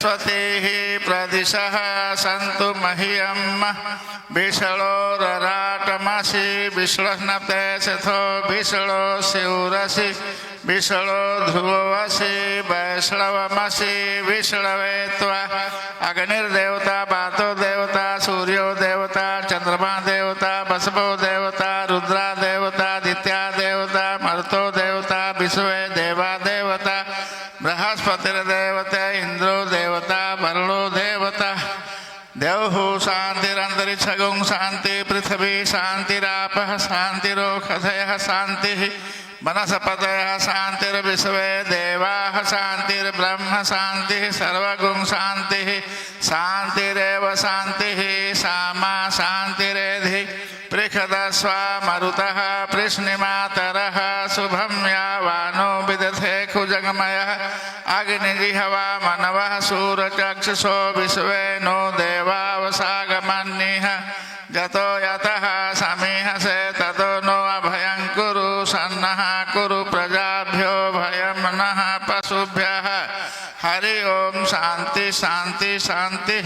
स्वते प्रदिशः सन्तु मह्यम् विषलोरराटमसि विश्लष्णते शथो विषलो शिवरसि विषलो ध्रुवसि वैष्णवमसि विष्णवे त्वा अग्निर्देवता वातो देवता सूर्यो देवता चंद्रमा देवता बसवो देवता रुद्रा देवता दित्या देवता मरुतो देवता विश्वे देवा देवता बृहस्पतिर्देवता इंद्रो देवता वरुणो देवता देवहु शांतिरंतरिक्षगुं शांति पृथ्वी शांतिरापः शांतिरोषधयः शांतिः वनस्पतयः शांतिर्विश्वे देवाः शांतिर्ब्रह्म शांतिः सर्वगुं शांतिः शांतिरेव शांतिः सामा शांतिरेधि पृषदस्वा मरुतः पृश्निमातरः शुभं यावानो विदधे खुजगमयः अग्निजिह्वा मनवः सूरचक्षुषो विश्वे नो देवावसागमन्निः जतो यतः समीहसे ततो नो अभयं कुरु सन्नः कुरु प्रजाभ्यो भयं नः पशुभ्यः हरि ओम शांति शांति शांति।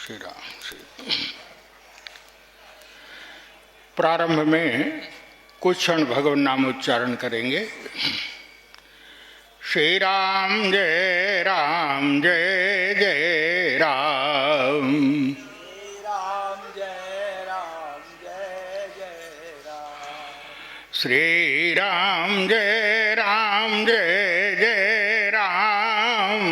श्री राम। प्रारंभ में कुछ क्षण भगवान नाम उच्चारण करेंगे। श्री राम जय राम जय जय राम। श्री राम जय राम जय जय राम।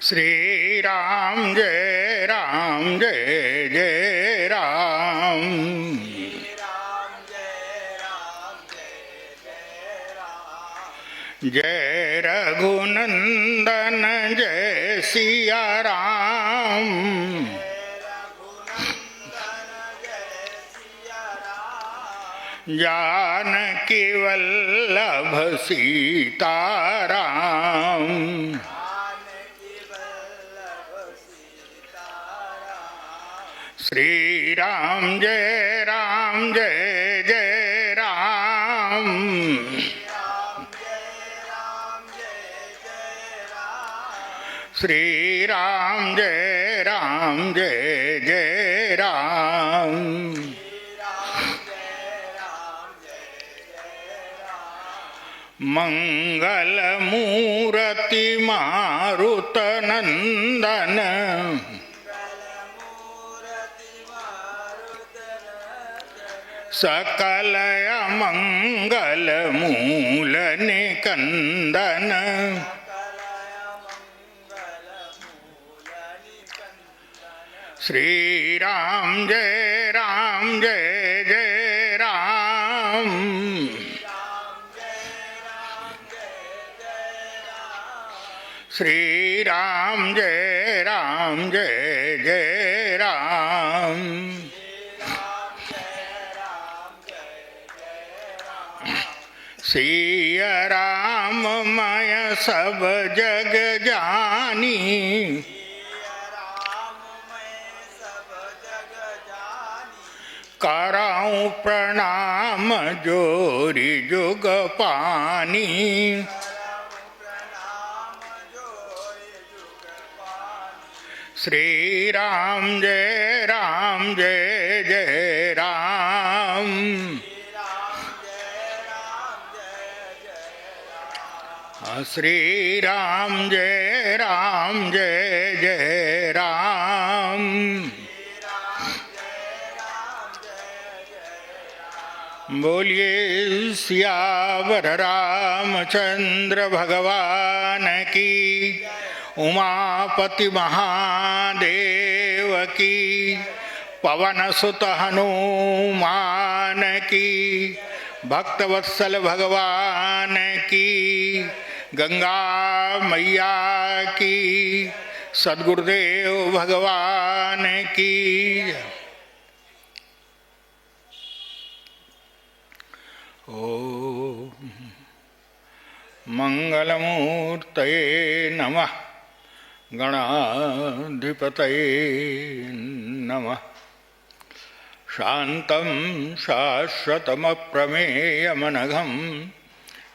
श्री राम जय राम जय जय राम। जय रघुनंदन जय सिया राम। जानकी वल्लभ सीताराम। श्री राम जय राम जय जय राम। श्री राम जय राम जय जय राम। मंगल मूर्ति मारुत नंदन। सकल मंगल मूल निकंदन। श्री राम जय राम जय जय राम। श्री राम जय राम जय जय राम। सिया राम मय सब जग जानी। कराऊं प्रणाम जोरी जुग पानी। श्री राम जय राम जय जय राम। श्री राम जय राम जय जय राम। बोलिए सियावर रामचंद्र भगवान की। उमापति महादेव की। पवन सुत हनुमान की। भक्तवत्सल भगवान की। गंगा मैया की। सद्गुरुदेव भगवान की जय। ओम मंगलमूर्तये नमः। गणाधिपतये नमः। शान्तं शाश्वतमप्रमेयमनघं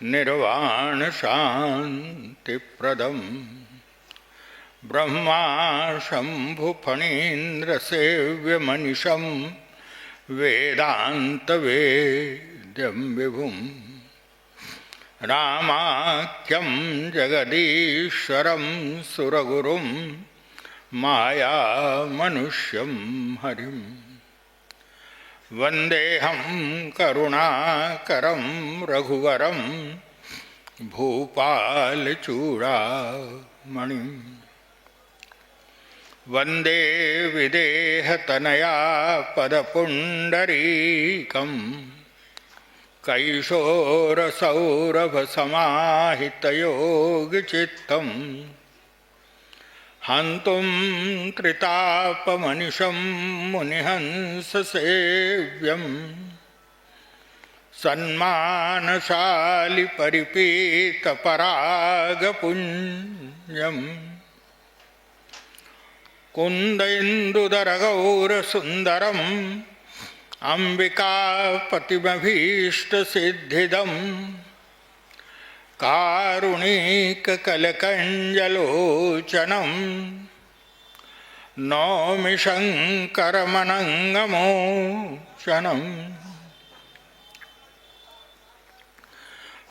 निर्वाणशान्तिप्रदं ब्रह्मा शम्भुफणीन्द्रसेव्यमनिशं वेदान्तवेद्यं विभुं रामाख्यं जगदीश्वरं सुरगुरुं मायामनुष्यं हरिं वन्देऽहं करुणाकरं रघुवरं भूपालचूडामणिं वन्दे विदेहतनया पदपुण्डरीकं कैशोरसौरभसमाहितयोगचित्तं हन्तुं त्रितापमनिशं मुनिहंससेव्यं सन्मानशालि परिपीतपरागपुञ्जं कुन्देन्दुदरगौरसुन्दरम् अम्बिकापतिमभीष्टसिद्धिदं कारुणिककलकञ्जलोचनं नौमि शङ्करमनङ्गमोचनं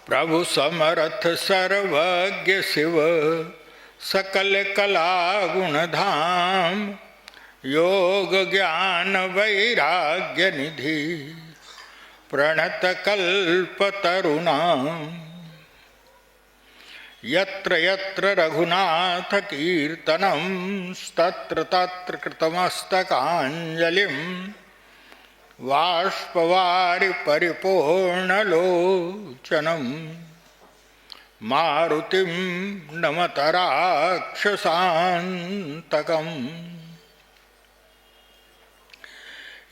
प्रभु समर्थ सर्वज्ञ शिव सकल कलागुणधाम योग ज्ञान वैराग्य निधि प्रणत कल्पतरुणां यत्र यत्र रघुनाथ कीर्तनं तत्र तत्र कृतमस्तकाञ्जलिं बाष्पवारि परिपूर्णलोचनं मारुतिं नमत राक्षसान्तकम्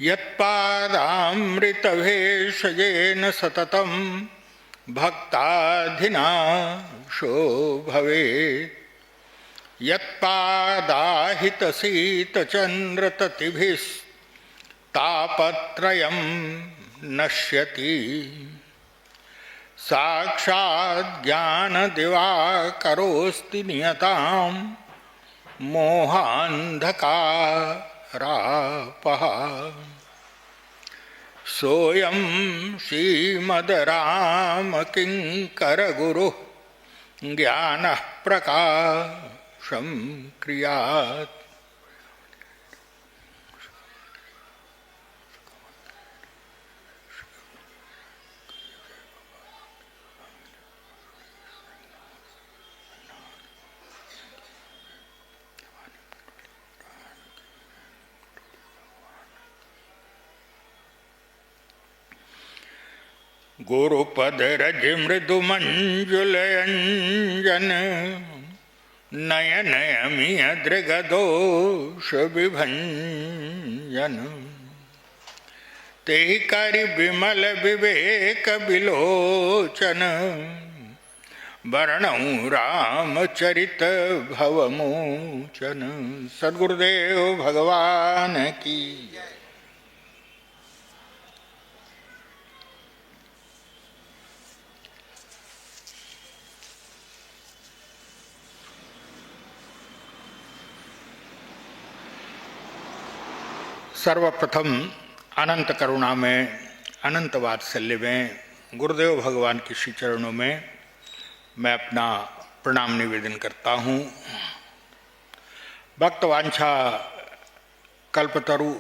यत्पादामृतभेषजेन सततं भक्ताधिनाशो भवेत् यत्पादाहितशीतचन्द्रततिभिस्तापत्रयं नश्यति साक्षात् ज्ञानदिवाकरोऽस्ति नियतां मोहान्धकारापहा सोऽयं श्रीमद्रामकिङ्करगुरुः ज्ञानः प्रकाशं क्रियात् गुरुपदरज मृदुमञ्जुलयञ्जन नयनयमियदृगदोषविभञ्जन तेहि करि विमल विवेक विलोचन वर्णौ रामचरित भवमोचन। सद्गुरुदेव भगवान की। सर्वप्रथम अनंत करुणा में, अनंत वात्सल्य में गुरुदेव भगवान के श्री चरणों में मैं अपना प्रणाम निवेदन करता हूँ। भक्तवांछा कल्पतरु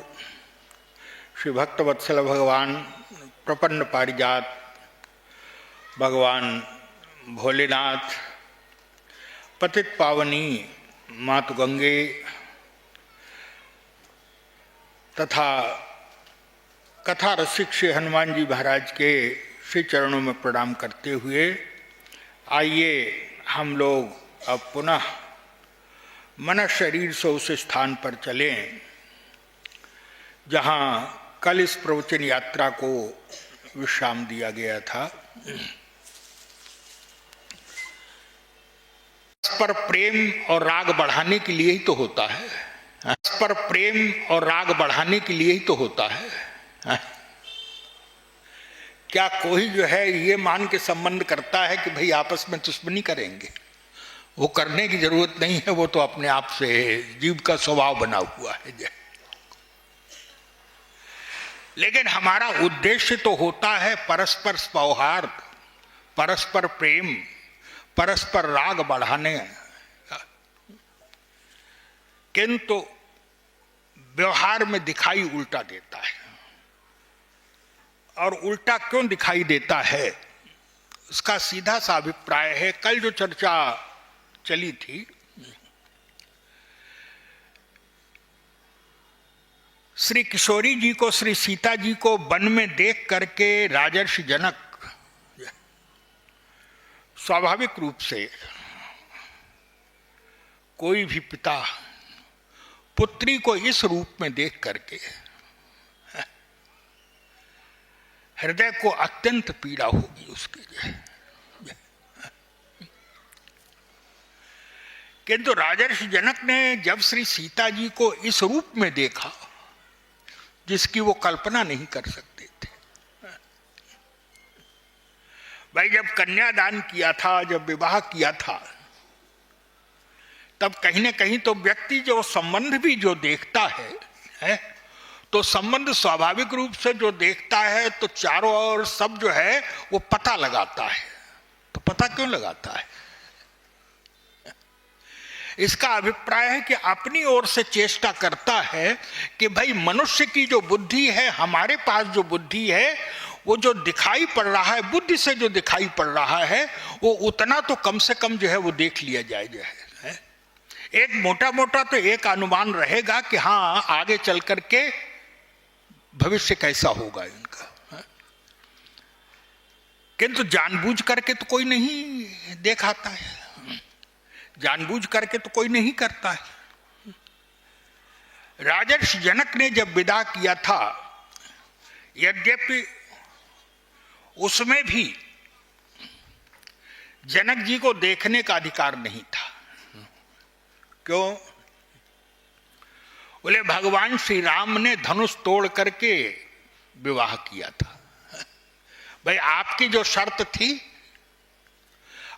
श्री भक्तवत्सल भगवान प्रपन्न पारिजात भगवान भोलेनाथ, पतित पावनी मातु गंगे तथा कथा रसिक श्री हनुमान जी महाराज के श्री चरणों में प्रणाम करते हुए आइए हम लोग अब पुनः मन शरीर से उस स्थान पर चलें जहां कल इस प्रवचन यात्रा को विश्राम दिया गया था। पर प्रेम और राग बढ़ाने के लिए ही तो होता है, पर प्रेम और राग बढ़ाने के लिए ही तो होता है। क्या कोई जो है ये मान के संबंध करता है कि भाई आपस में दुश्मनी करेंगे? वो करने की जरूरत नहीं है, वो तो अपने आप से जीव का स्वभाव बना हुआ है। लेकिन हमारा उद्देश्य तो होता है परस्पर सौहार्द, परस्पर प्रेम, परस्पर राग बढ़ाने। किंतु व्यवहार में दिखाई उल्टा देता है। और उल्टा क्यों दिखाई देता है, उसका सीधा सा अभिप्राय है, कल जो चर्चा चली थी, श्री किशोरी जी को, श्री सीता जी को वन में देख करके राजर्षि जनक स्वाभाविक रूप से, कोई भी पिता पुत्री को इस रूप में देख करके हृदय को अत्यंत पीड़ा होगी उसके लिए। किंतु राजर्षि जनक ने जब श्री सीता जी को इस रूप में देखा जिसकी वो कल्पना नहीं कर सकते थे, भाई जब कन्यादान किया था, जब विवाह किया था, तब कहीं ना कहीं तो व्यक्ति जो संबंध भी जो देखता है तो संबंध स्वाभाविक रूप से जो देखता है तो चारों ओर सब जो है वो पता लगाता है। तो पता क्यों लगाता है? इसका अभिप्राय है कि अपनी ओर से चेष्टा करता है कि भाई मनुष्य की जो बुद्धि है, हमारे पास जो बुद्धि है, वो जो दिखाई पड़ रहा है, बुद्धि से जो दिखाई पड़ रहा है, वो उतना तो कम से कम जो है वो देख लिया जाए। जो है एक मोटा मोटा तो एक अनुमान रहेगा कि हाँ आगे चल करके भविष्य कैसा होगा इनका। किंतु जानबूझ करके तो कोई नहीं देखाता है, जानबूझ करके तो कोई नहीं करता है। राजर्षि जनक ने जब विदा किया था, यद्यपि उसमें भी जनक जी को देखने का अधिकार नहीं था। क्यों? बोले भगवान श्री राम ने धनुष तोड़ करके विवाह किया था। भाई आपकी जो शर्त थी,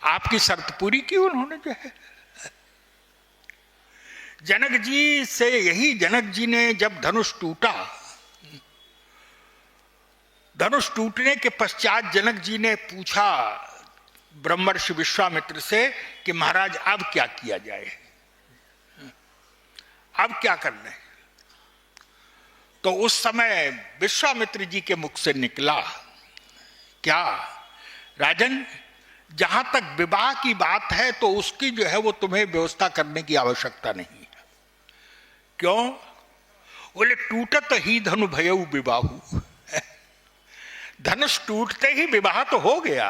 आपकी शर्त पूरी की उन्होंने जो है। जनक जी से यही, जनक जी ने जब धनुष टूटा, धनुष टूटने के पश्चात जनक जी ने पूछा ब्रह्मर्षि विश्वामित्र से कि महाराज अब क्या किया जाए, अब क्या करना है? तो उस समय विश्वामित्र जी के मुख से निकला, क्या राजन, जहां तक विवाह की बात है तो उसकी जो है वो तुम्हें व्यवस्था करने की आवश्यकता नहीं है। क्यों? बोले टूटत ही धनु भयउ विवाहु, धनुष टूटते ही विवाह तो हो गया।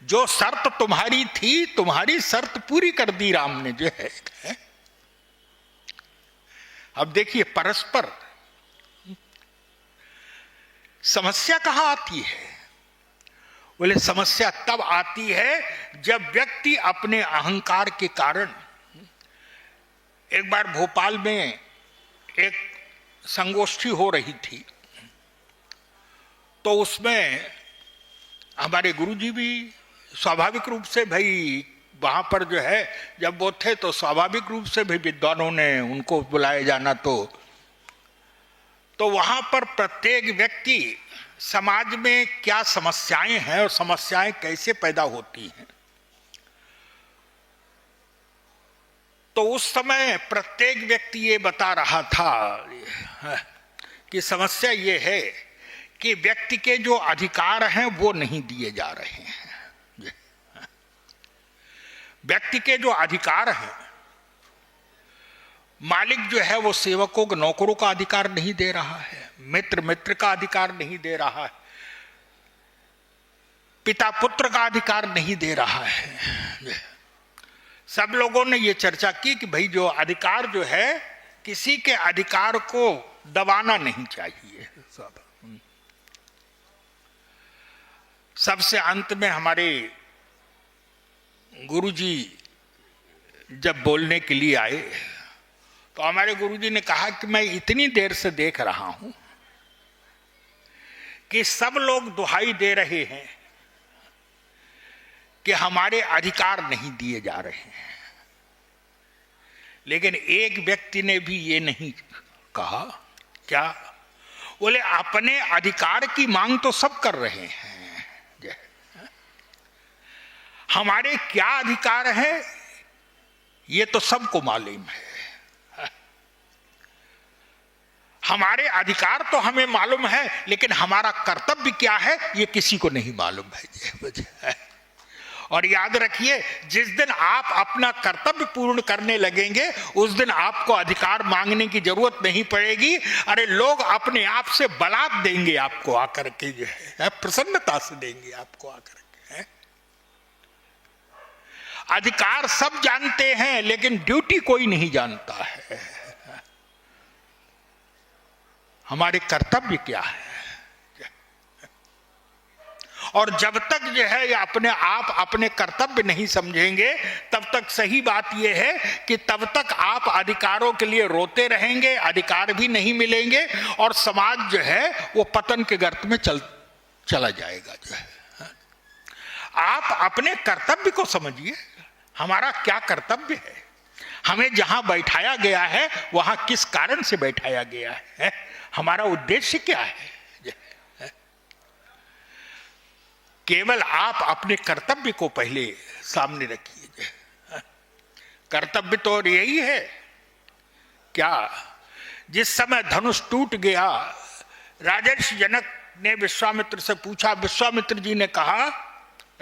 जो शर्त तुम्हारी थी, तुम्हारी शर्त पूरी कर दी राम ने जो है। अब देखिए परस्पर समस्या कहां आती है? बोले समस्या तब आती है जब व्यक्ति अपने अहंकार के कारण, एक बार भोपाल में एक संगोष्ठी हो रही थी, तो उसमें हमारे गुरुजी भी स्वाभाविक रूप से, भाई वहां पर जो है जब वो थे तो स्वाभाविक रूप से भी विद्वानों ने उनको बुलाए जाना, तो वहां पर प्रत्येक व्यक्ति समाज में क्या समस्याएं हैं और समस्याएं कैसे पैदा होती हैं, तो उस समय प्रत्येक व्यक्ति ये बता रहा था कि समस्या ये है कि व्यक्ति के जो अधिकार हैं वो नहीं दिए जा रहे हैं। व्यक्ति के जो अधिकार हैं, मालिक जो है वो सेवकों को, नौकरों का अधिकार नहीं दे रहा है, मित्र मित्र का अधिकार नहीं दे रहा है, पिता पुत्र का अधिकार नहीं दे रहा है, सब लोगों ने ये चर्चा की कि भाई जो अधिकार जो है, किसी के अधिकार को दबाना नहीं चाहिए। सबसे अंत में हमारे गुरुजी जब बोलने के लिए आए तो हमारे गुरुजी ने कहा कि मैं इतनी देर से देख रहा हूं कि सब लोग दुहाई दे रहे हैं कि हमारे अधिकार नहीं दिए जा रहे हैं, लेकिन एक व्यक्ति ने भी ये नहीं कहा। क्या? बोले अपने अधिकार की मांग तो सब कर रहे हैं, हमारे क्या अधिकार है ये तो सबको मालूम है। हमारे अधिकार तो हमें मालूम है, लेकिन हमारा कर्तव्य क्या है ये किसी को नहीं मालूम है। और याद रखिए, जिस दिन आप अपना कर्तव्य पूर्ण करने लगेंगे उस दिन आपको अधिकार मांगने की जरूरत नहीं पड़ेगी। अरे लोग अपने आप से बलात् देंगे आपको आकर के, जो है प्रसन्नता से देंगे आपको आकर के। अधिकार सब जानते हैं, लेकिन ड्यूटी कोई नहीं जानता है। हमारे कर्तव्य क्या है? और जब तक जो है अपने आप अपने कर्तव्य नहीं समझेंगे, तब तक सही बात यह है कि तब तक आप अधिकारों के लिए रोते रहेंगे, अधिकार भी नहीं मिलेंगे और समाज जो है वो पतन के गर्त में चला जाएगा। जो है आप अपने कर्तव्य को समझिए, हमारा क्या कर्तव्य है, हमें जहां बैठाया गया है वहां किस कारण से बैठाया गया है, हमारा उद्देश्य क्या है। केवल आप अपने कर्तव्य को पहले सामने रखिए। कर्तव्य तो यही है क्या? जिस समय धनुष टूट गया, राजर्षि जनक ने विश्वामित्र से पूछा, विश्वामित्र जी ने कहा,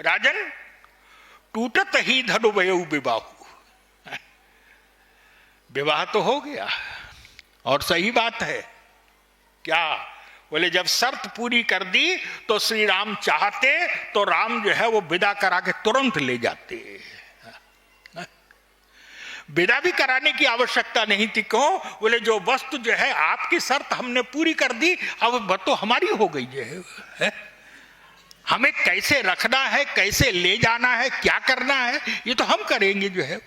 राजन टूटत ही धनु भयउ विवाहु। विवाह तो हो गया और सही बात है। क्या? बोले जब शर्त पूरी कर दी तो श्री राम चाहते तो राम जो है वो विदा करा के तुरंत ले जाते। विदा भी कराने की आवश्यकता नहीं थी। क्यों? बोले जो वस्तु जो है आपकी शर्त हमने पूरी कर दी, अब तो हमारी हो गई जो है। हमें कैसे रखना है, कैसे ले जाना है, क्या करना है, ये तो हम करेंगे जो है।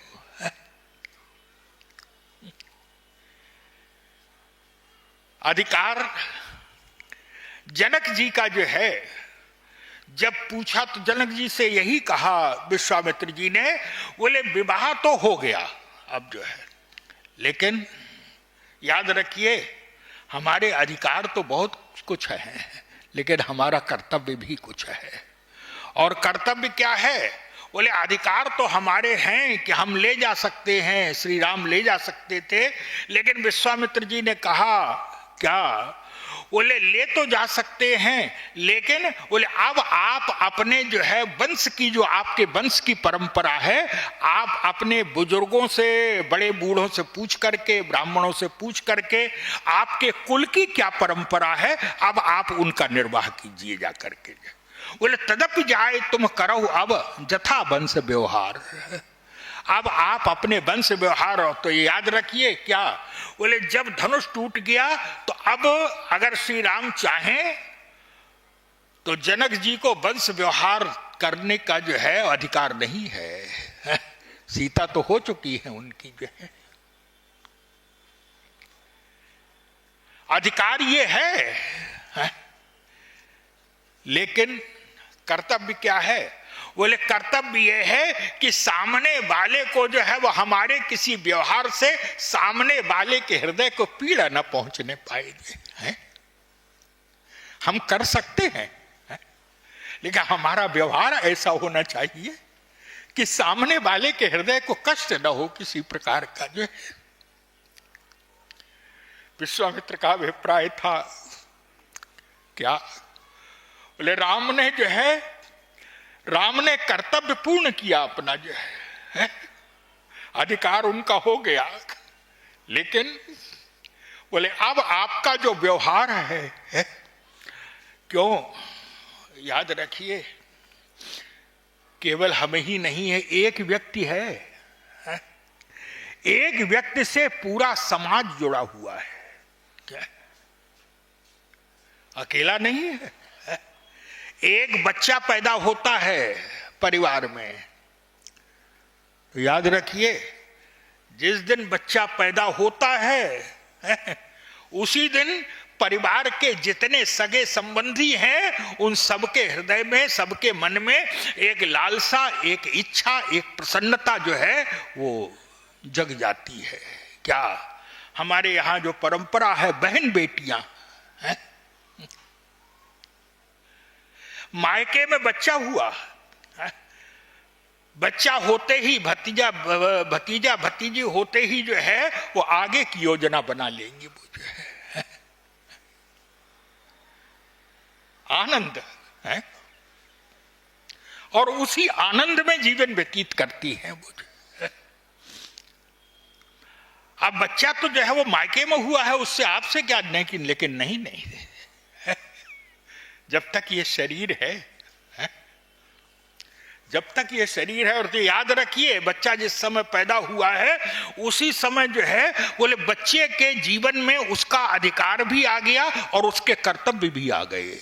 अधिकार जनक जी का जो है, जब पूछा तो जनक जी से यही कहा विश्वामित्र जी ने, बोले विवाह तो हो गया अब जो है, लेकिन याद रखिए हमारे अधिकार तो बहुत कुछ है, लेकिन हमारा कर्तव्य भी कुछ है। और कर्तव्य क्या है? बोले अधिकार तो हमारे हैं कि हम ले जा सकते हैं, श्री राम ले जा सकते थे, लेकिन विश्वामित्र जी ने कहा क्या? बोले ले तो जा सकते हैं, लेकिन बोले अब आप अपने जो है वंश की, जो आपके वंश की परंपरा है, आप अपने बुजुर्गों से, बड़े बूढ़ों से पूछ करके, ब्राह्मणों से पूछ करके आपके कुल की क्या परंपरा है, अब आप उनका निर्वाह कीजिए जा करके। बोले तदपि जाए तुम करो अब जथा वंश व्यवहार। अब आप अपने वंश व्यवहार, तो ये याद रखिए क्या? बोले जब धनुष टूट गया तो अब अगर श्री राम चाहें तो जनक जी को वंश व्यवहार करने का जो है अधिकार नहीं है। सीता तो हो चुकी है उनकी जो है, अधिकार ये है। लेकिन कर्तव्य क्या है? बोले कर्तव्य यह है कि सामने वाले को जो है वो हमारे किसी व्यवहार से सामने वाले के हृदय को पीड़ा न पहुंचने पाएगी। हम कर सकते हैं, लेकिन हमारा व्यवहार ऐसा होना चाहिए कि सामने वाले के हृदय को कष्ट न हो किसी प्रकार का जो है। विश्वामित्र का अभिप्राय था क्या? बोले राम ने जो है, राम ने कर्तव्य पूर्ण किया अपना जो है, अधिकार उनका हो गया, लेकिन बोले अब आपका जो व्यवहार है क्यों? याद रखिए केवल हमें ही नहीं है, एक व्यक्ति है एक व्यक्ति से पूरा समाज जुड़ा हुआ है। क्या अकेला नहीं है? एक बच्चा पैदा होता है परिवार में, तो याद रखिए जिस दिन बच्चा पैदा होता है उसी दिन परिवार के जितने सगे संबंधी हैं उन सबके हृदय में, सबके मन में एक लालसा, एक इच्छा, एक प्रसन्नता जो है वो जग जाती है। क्या हमारे यहां जो परंपरा है, बहन बेटियां हैं, मायके में बच्चा हुआ, बच्चा होते ही भतीजा भतीजी होते ही जो है वो आगे की योजना बना लेंगे। वो जो है आनंद है और उसी आनंद में जीवन व्यतीत करती है वो जो है। अब बच्चा तो जो है वो मायके में हुआ है, उससे आपसे क्या लेकिन नहीं जब तक ये शरीर है, जब तक ये शरीर है। और तो याद रखिए बच्चा जिस समय पैदा हुआ है उसी समय जो है बोले बच्चे के जीवन में उसका अधिकार भी आ गया और उसके कर्तव्य भी आ गए।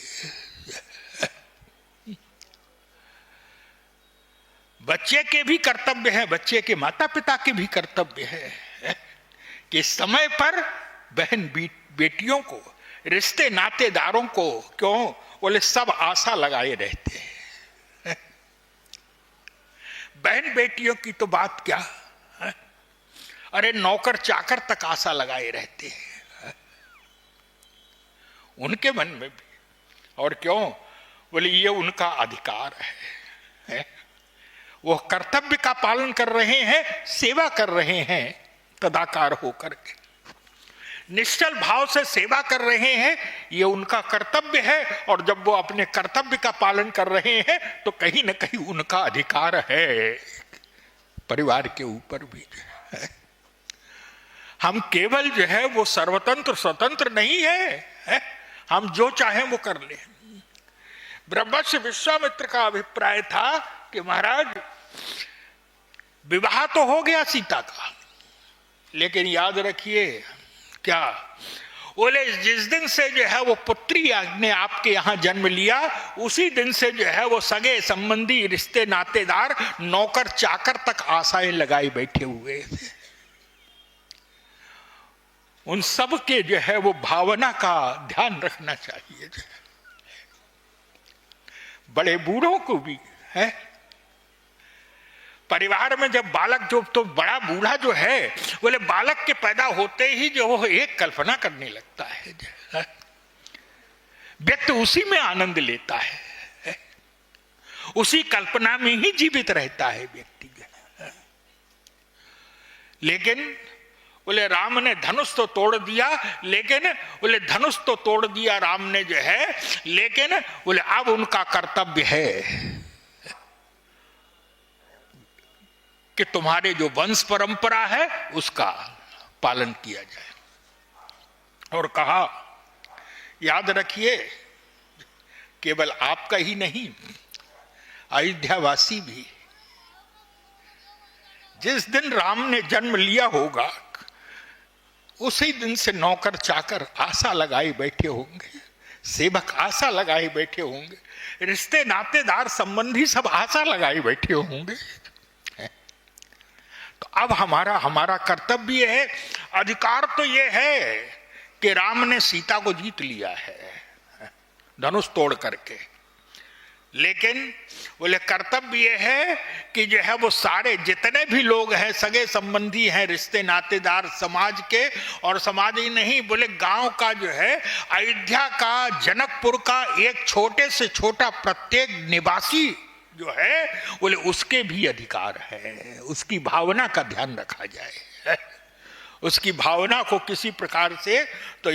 बच्चे के भी कर्तव्य है, बच्चे के माता पिता के भी कर्तव्य है कि समय पर बहन बेटियों को, रिश्ते नातेदारों को, क्यों बोले सब आशा लगाए रहते हैं। बहन बेटियों की तो बात क्या है? अरे नौकर चाकर तक आशा लगाए रहते हैं उनके मन में भी। और क्यों बोले ये उनका अधिकार है। वो कर्तव्य का पालन कर रहे हैं, सेवा कर रहे हैं तदाकार होकर के, निश्चल भाव से सेवा कर रहे हैं, ये उनका कर्तव्य है। और जब वो अपने कर्तव्य का पालन कर रहे हैं तो कहीं न कहीं उनका अधिकार है परिवार के ऊपर भी है। हम केवल जो है वो सर्वतंत्र स्वतंत्र नहीं है, हम जो चाहें वो कर लें। ब्रह्मर्षि विश्वामित्र का अभिप्राय था कि महाराज विवाह तो हो गया सीता का, लेकिन याद रखिए क्या बोले जिस दिन से जो है वो पुत्री ने आपके यहां जन्म लिया उसी दिन से जो है वो सगे संबंधी, रिश्ते नातेदार, नौकर चाकर तक आशाएं लगाए बैठे हुए थे। उन सब के जो है वो भावना का ध्यान रखना चाहिए। बड़े बूढ़ों को भी है परिवार में, जब बालक जो तो बड़ा बूढ़ा जो है बोले बालक के पैदा होते ही जो वो एक कल्पना करने लगता है, व्यक्ति उसी में आनंद लेता है, उसी कल्पना में ही जीवित रहता है व्यक्ति। लेकिन बोले राम ने धनुष तो तोड़ दिया, लेकिन बोले धनुष तो तोड़ दिया राम ने जो है, लेकिन बोले अब उनका कर्तव्य है कि तुम्हारे जो वंश परंपरा है उसका पालन किया जाए। और कहा याद रखिए केवल आपका ही नहीं, अयोध्यावासी भी जिस दिन राम ने जन्म लिया होगा उसी दिन से नौकर चाकर आशा लगाए बैठे होंगे, सेवक आशा लगाए बैठे होंगे, रिश्ते नातेदार संबंधी सब आशा लगाए बैठे होंगे। तो अब हमारा कर्तव्य है, अधिकार तो ये है कि राम ने सीता को जीत लिया है धनुष तोड़ करके, लेकिन बोले कर्तव्य ये है कि जो है वो सारे जितने भी लोग हैं, सगे संबंधी हैं, रिश्ते नातेदार समाज के, और समाज ही नहीं बोले गांव का जो है, अयोध्या का, जनकपुर का एक छोटे से छोटा प्रत्येक निवासी जो है बोले उसके भी अधिकार है, उसकी भावना का ध्यान रखा जाए, उसकी भावना को किसी प्रकार से। तो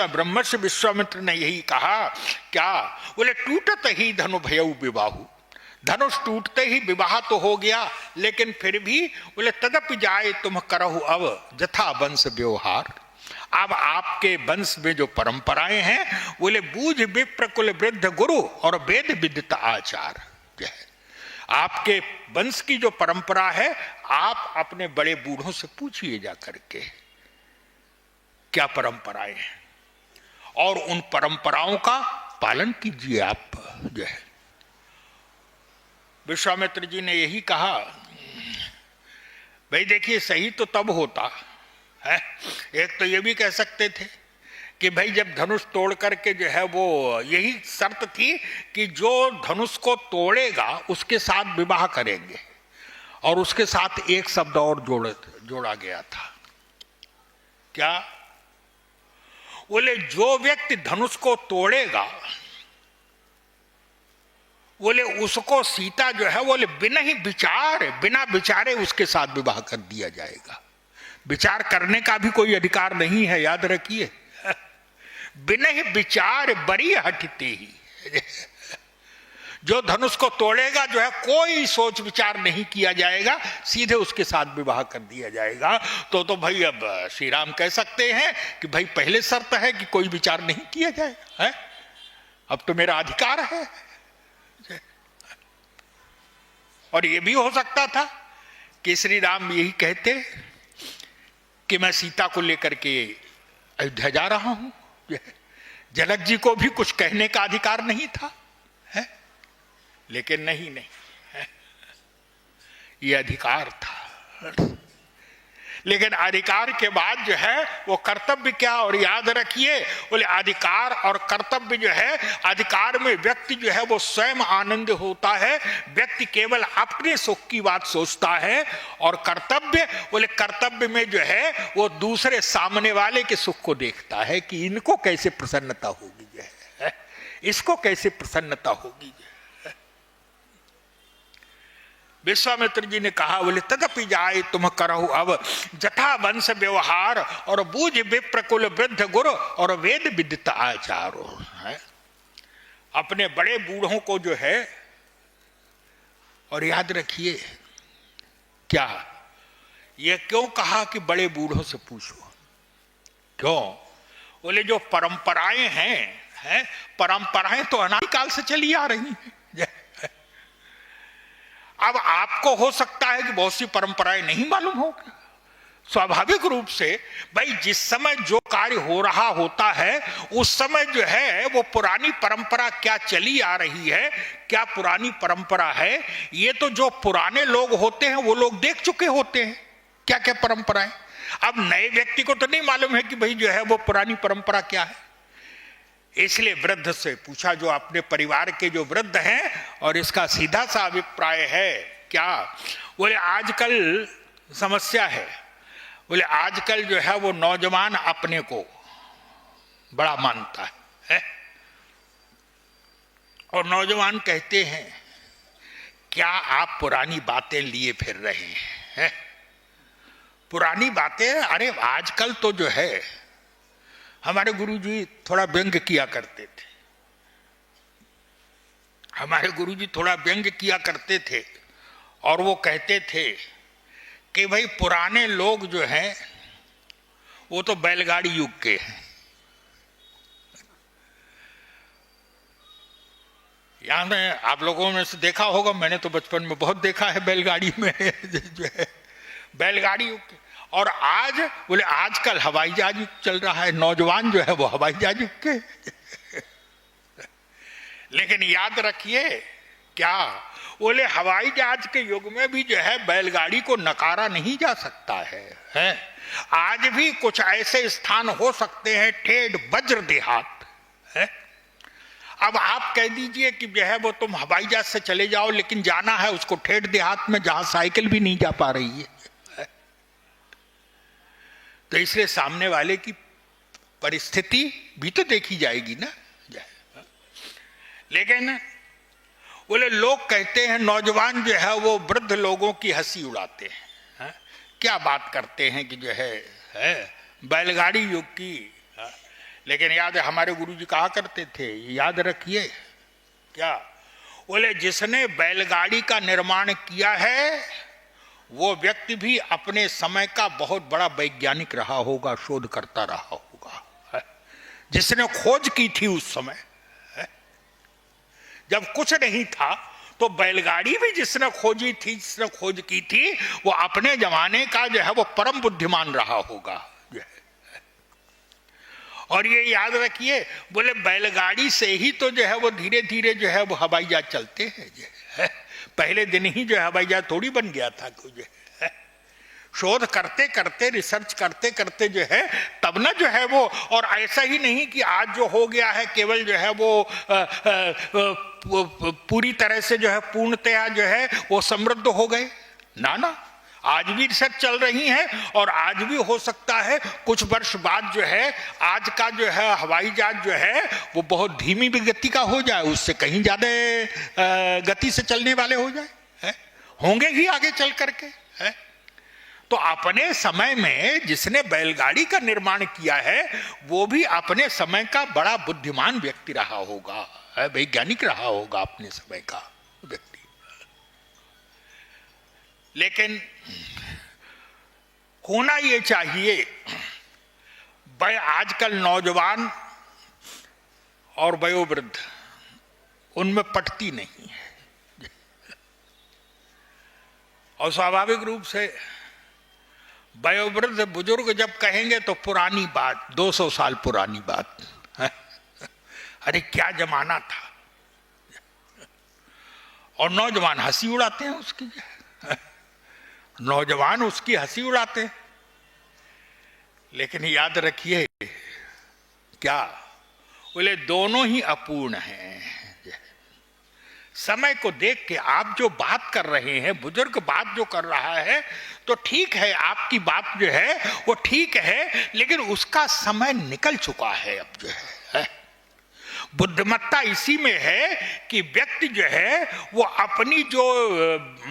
ब्रह्मर्षि विश्वामित्र ने यही कहा क्या बोले टूटत ही धनु भयउ विवाहु, धनुष टूटते ही विवाह तो हो गया, लेकिन फिर भी बोले तदपि जाए तुम करहु अब जथा वंश व्यवहार। अब आपके वंश में जो परंपराएं हैं बोले बूझ विप्र कुल वृद्ध गुरु और वेद विदित आचार। आपके वंश की जो परंपरा है, आप अपने बड़े बूढ़ों से पूछिए जा करके क्या परंपराएं हैं, और उन परंपराओं का पालन कीजिए आप जो है। विश्वामित्र जी ने यही कहा, भाई देखिए सही तो तब होता है, एक तो ये भी कह सकते थे कि भाई जब धनुष तोड़ करके जो है वो, यही शर्त थी कि जो धनुष को तोड़ेगा उसके साथ विवाह करेंगे, और उसके साथ एक शब्द और जोड़ा गया था, क्या? बोले जो व्यक्ति धनुष को तोड़ेगा, बोले उसको सीता जो है बोले बिना विचारे उसके साथ विवाह कर दिया जाएगा। विचार करने का भी कोई अधिकार नहीं है, याद रखिए। बिना ही विचार बड़ी हटते ही जो धनुष को तोड़ेगा जो है, कोई सोच विचार नहीं किया जाएगा, सीधे उसके साथ विवाह कर दिया जाएगा। तो भाई अब श्री राम कह सकते हैं कि भाई पहले शर्त है कि कोई विचार नहीं किया जाए, है? अब तो मेरा अधिकार है। और ये भी हो सकता था कि श्री राम यही कहते कि मैं सीता को लेकर के अयोध्या जा रहा हूं। जनक जी को भी कुछ कहने का अधिकार नहीं था, है? लेकिन नहीं, है? ये अधिकार था। लेकिन अधिकार के बाद जो है वो कर्तव्य क्या, और याद रखिए बोले अधिकार और कर्तव्य जो है, अधिकार में व्यक्ति जो है वो स्वयं आनंद होता है, व्यक्ति केवल अपने सुख की बात सोचता है, और कर्तव्य बोले कर्तव्य में जो है वो दूसरे सामने वाले के सुख को देखता है कि इनको कैसे प्रसन्नता होगी जो है, इसको कैसे प्रसन्नता होगी। विश्वामित्र जी ने कहा, बोले तदपि जाए तुम करहु अब जथा वंश व्यवहार, और बूझ विप्रकुल वृद्ध गुरु, और वेद विदित आचारो। अपने बड़े बूढ़ों को जो है, और याद रखिए क्या ये क्यों कहा कि बड़े बूढ़ों से पूछो, क्यों? बोले जो परंपराएं हैं, परंपराएं तो अनादिकाल से चली आ रही हैं। अब आपको हो सकता है कि बहुत सी परंपराएं नहीं मालूम हो, स्वाभाविक रूप से भाई जिस समय जो कार्य हो रहा होता है उस समय जो है वो पुरानी परंपरा क्या चली आ रही है, क्या पुरानी परंपरा है, ये तो जो पुराने लोग होते हैं वो लोग देख चुके होते हैं क्या क्या परंपराएं। अब नए व्यक्ति को तो नहीं मालूम है कि भाई जो है वो पुरानी परंपरा क्या है। इसलिए वृद्ध से पूछा, जो अपने परिवार के जो वृद्ध हैं, और इसका सीधा सा अभिप्राय है क्या? बोले आजकल समस्या है, बोले आजकल जो है वो नौजवान अपने को बड़ा मानता है? और नौजवान कहते हैं क्या आप पुरानी बातें लिए फिर रहे हैं? पुरानी बातें, अरे आजकल तो जो है, हमारे गुरुजी थोड़ा व्यंग किया करते थे, हमारे गुरुजी थोड़ा व्यंग किया करते थे, और वो कहते थे कि भाई पुराने लोग जो हैं वो तो बैलगाड़ी युग के हैं। यहां में आप लोगों में से देखा होगा, मैंने तो बचपन में बहुत देखा है बैलगाड़ी में जो है बैलगाड़ी युग के। और आज बोले आजकल हवाई जहाज चल रहा है, नौजवान जो है वो हवाई जहाज के। लेकिन याद रखिए क्या, बोले हवाई जहाज के युग में भी जो है बैलगाड़ी को नकारा नहीं जा सकता है? आज भी कुछ ऐसे स्थान हो सकते हैं ठेठ वज्र देहात है। अब आप कह दीजिए कि जो है वो तुम हवाई जहाज से चले जाओ, लेकिन जाना है उसको ठेठ देहात में जहां साइकिल भी नहीं जा पा रही है। तो इसलिए सामने वाले की परिस्थिति भी तो देखी जाएगी ना। लेकिन बोले लोग कहते हैं नौजवान जो है वो वृद्ध लोगों की हंसी उड़ाते हैं, क्या बात करते हैं कि जो है बैलगाड़ी युग की। लेकिन याद है हमारे गुरुजी कहा करते थे, याद रखिए क्या, बोले जिसने बैलगाड़ी का निर्माण किया है वो व्यक्ति भी अपने समय का बहुत बड़ा वैज्ञानिक रहा होगा, शोध करता रहा होगा। जिसने खोज की थी उस समय जब कुछ नहीं था तो बैलगाड़ी भी जिसने खोजी थी, जिसने खोज की थी, वो अपने जमाने का जो है वो परम बुद्धिमान रहा होगा। और ये याद रखिए, बोले बैलगाड़ी से ही तो जो है वो धीरे धीरे जो है वो हवाई जहाज चलते हैं। जो है पहले दिन ही जो है हवाई जहाज थोड़ी बन गया था। कुछ शोध करते करते, रिसर्च करते करते जो है तब ना जो है वो, और ऐसा ही नहीं कि आज जो हो गया है केवल जो है वो पूरी तरह से जो है पूर्णतया जो है वो समृद्ध हो गए। ना ना, आज भी रिसर्च चल रही है, और आज भी हो सकता है कुछ वर्ष बाद जो है आज का जो है हवाई जहाज जो है वो बहुत धीमी भी गति का हो जाए, उससे कहीं ज्यादा गति से चलने वाले हो जाए, है? होंगे ही आगे चल करके, है? तो अपने समय में जिसने बैलगाड़ी का निर्माण किया है वो भी अपने समय का बड़ा बुद्धिमान व्यक्ति रहा होगा, वैज्ञानिक रहा होगा अपने समय का व्यक्ति। लेकिन होना ये चाहिए, आजकल नौजवान और वयोवृद्ध उनमें पटती नहीं है, और स्वाभाविक रूप से वयोवृद्ध बुजुर्ग जब कहेंगे तो पुरानी बात, 200 साल पुरानी बात है? अरे क्या जमाना था। और नौजवान हंसी उड़ाते हैं उसकी, नौजवान उसकी हंसी उड़ाते हैं। लेकिन याद रखिए, क्या बोले, दोनों ही अपूर्ण हैं। समय को देख के आप जो बात कर रहे हैं, बुजुर्ग बात जो कर रहा है, तो ठीक है, आपकी बात जो है वो ठीक है, लेकिन उसका समय निकल चुका है अब जो है। बुद्धिमत्ता इसी में है कि व्यक्ति जो है वो अपनी जो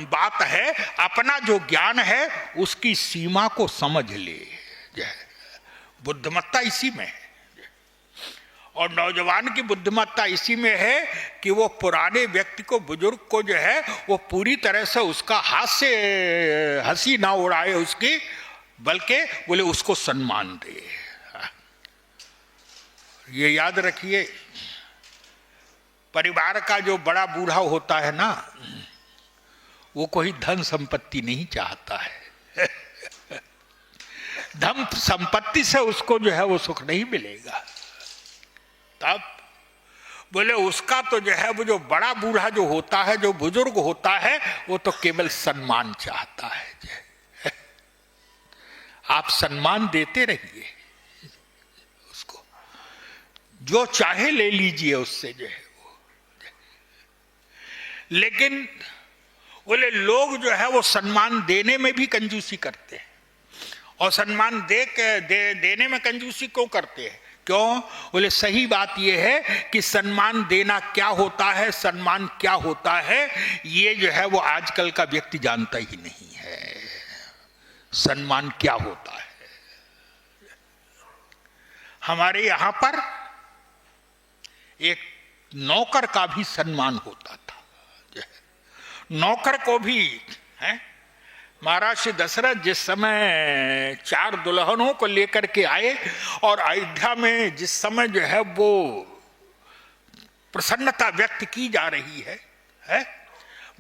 बात है, अपना जो ज्ञान है, उसकी सीमा को समझ ले। बुद्धिमत्ता इसी में है। और नौजवान की बुद्धिमत्ता इसी में है कि वो पुराने व्यक्ति को, बुजुर्ग को जो है वो पूरी तरह से उसका हाथ से हंसी ना उड़ाए उसकी, बल्कि बोले उसको सम्मान दे। ये याद रखिए, परिवार का जो बड़ा बूढ़ा होता है ना, वो कोई धन संपत्ति नहीं चाहता है। धन संपत्ति से उसको जो है वो सुख नहीं मिलेगा। तब बोले उसका तो जो है वो जो बड़ा बूढ़ा जो होता है, जो बुजुर्ग होता है, वो तो केवल सम्मान चाहता है। आप सम्मान देते रहिए उसको, जो चाहे ले लीजिए उससे जो है वो। लेकिन बोले लोग जो है वो सम्मान देने में भी कंजूसी करते हैं। और सम्मान देने में कंजूसी क्यों करते हैं? क्यों? बोले सही बात यह है कि सम्मान देना क्या होता है, सम्मान क्या होता है, ये जो है वो आजकल का व्यक्ति जानता ही नहीं है। सम्मान क्या होता है? हमारे यहां पर एक नौकर का भी सम्मान होता था। नौकर को भी है, महाराज श्री दशरथ जिस समय 4 दुल्हनों को लेकर के आए, और अयोध्या में जिस समय जो है वो प्रसन्नता व्यक्त की जा रही है?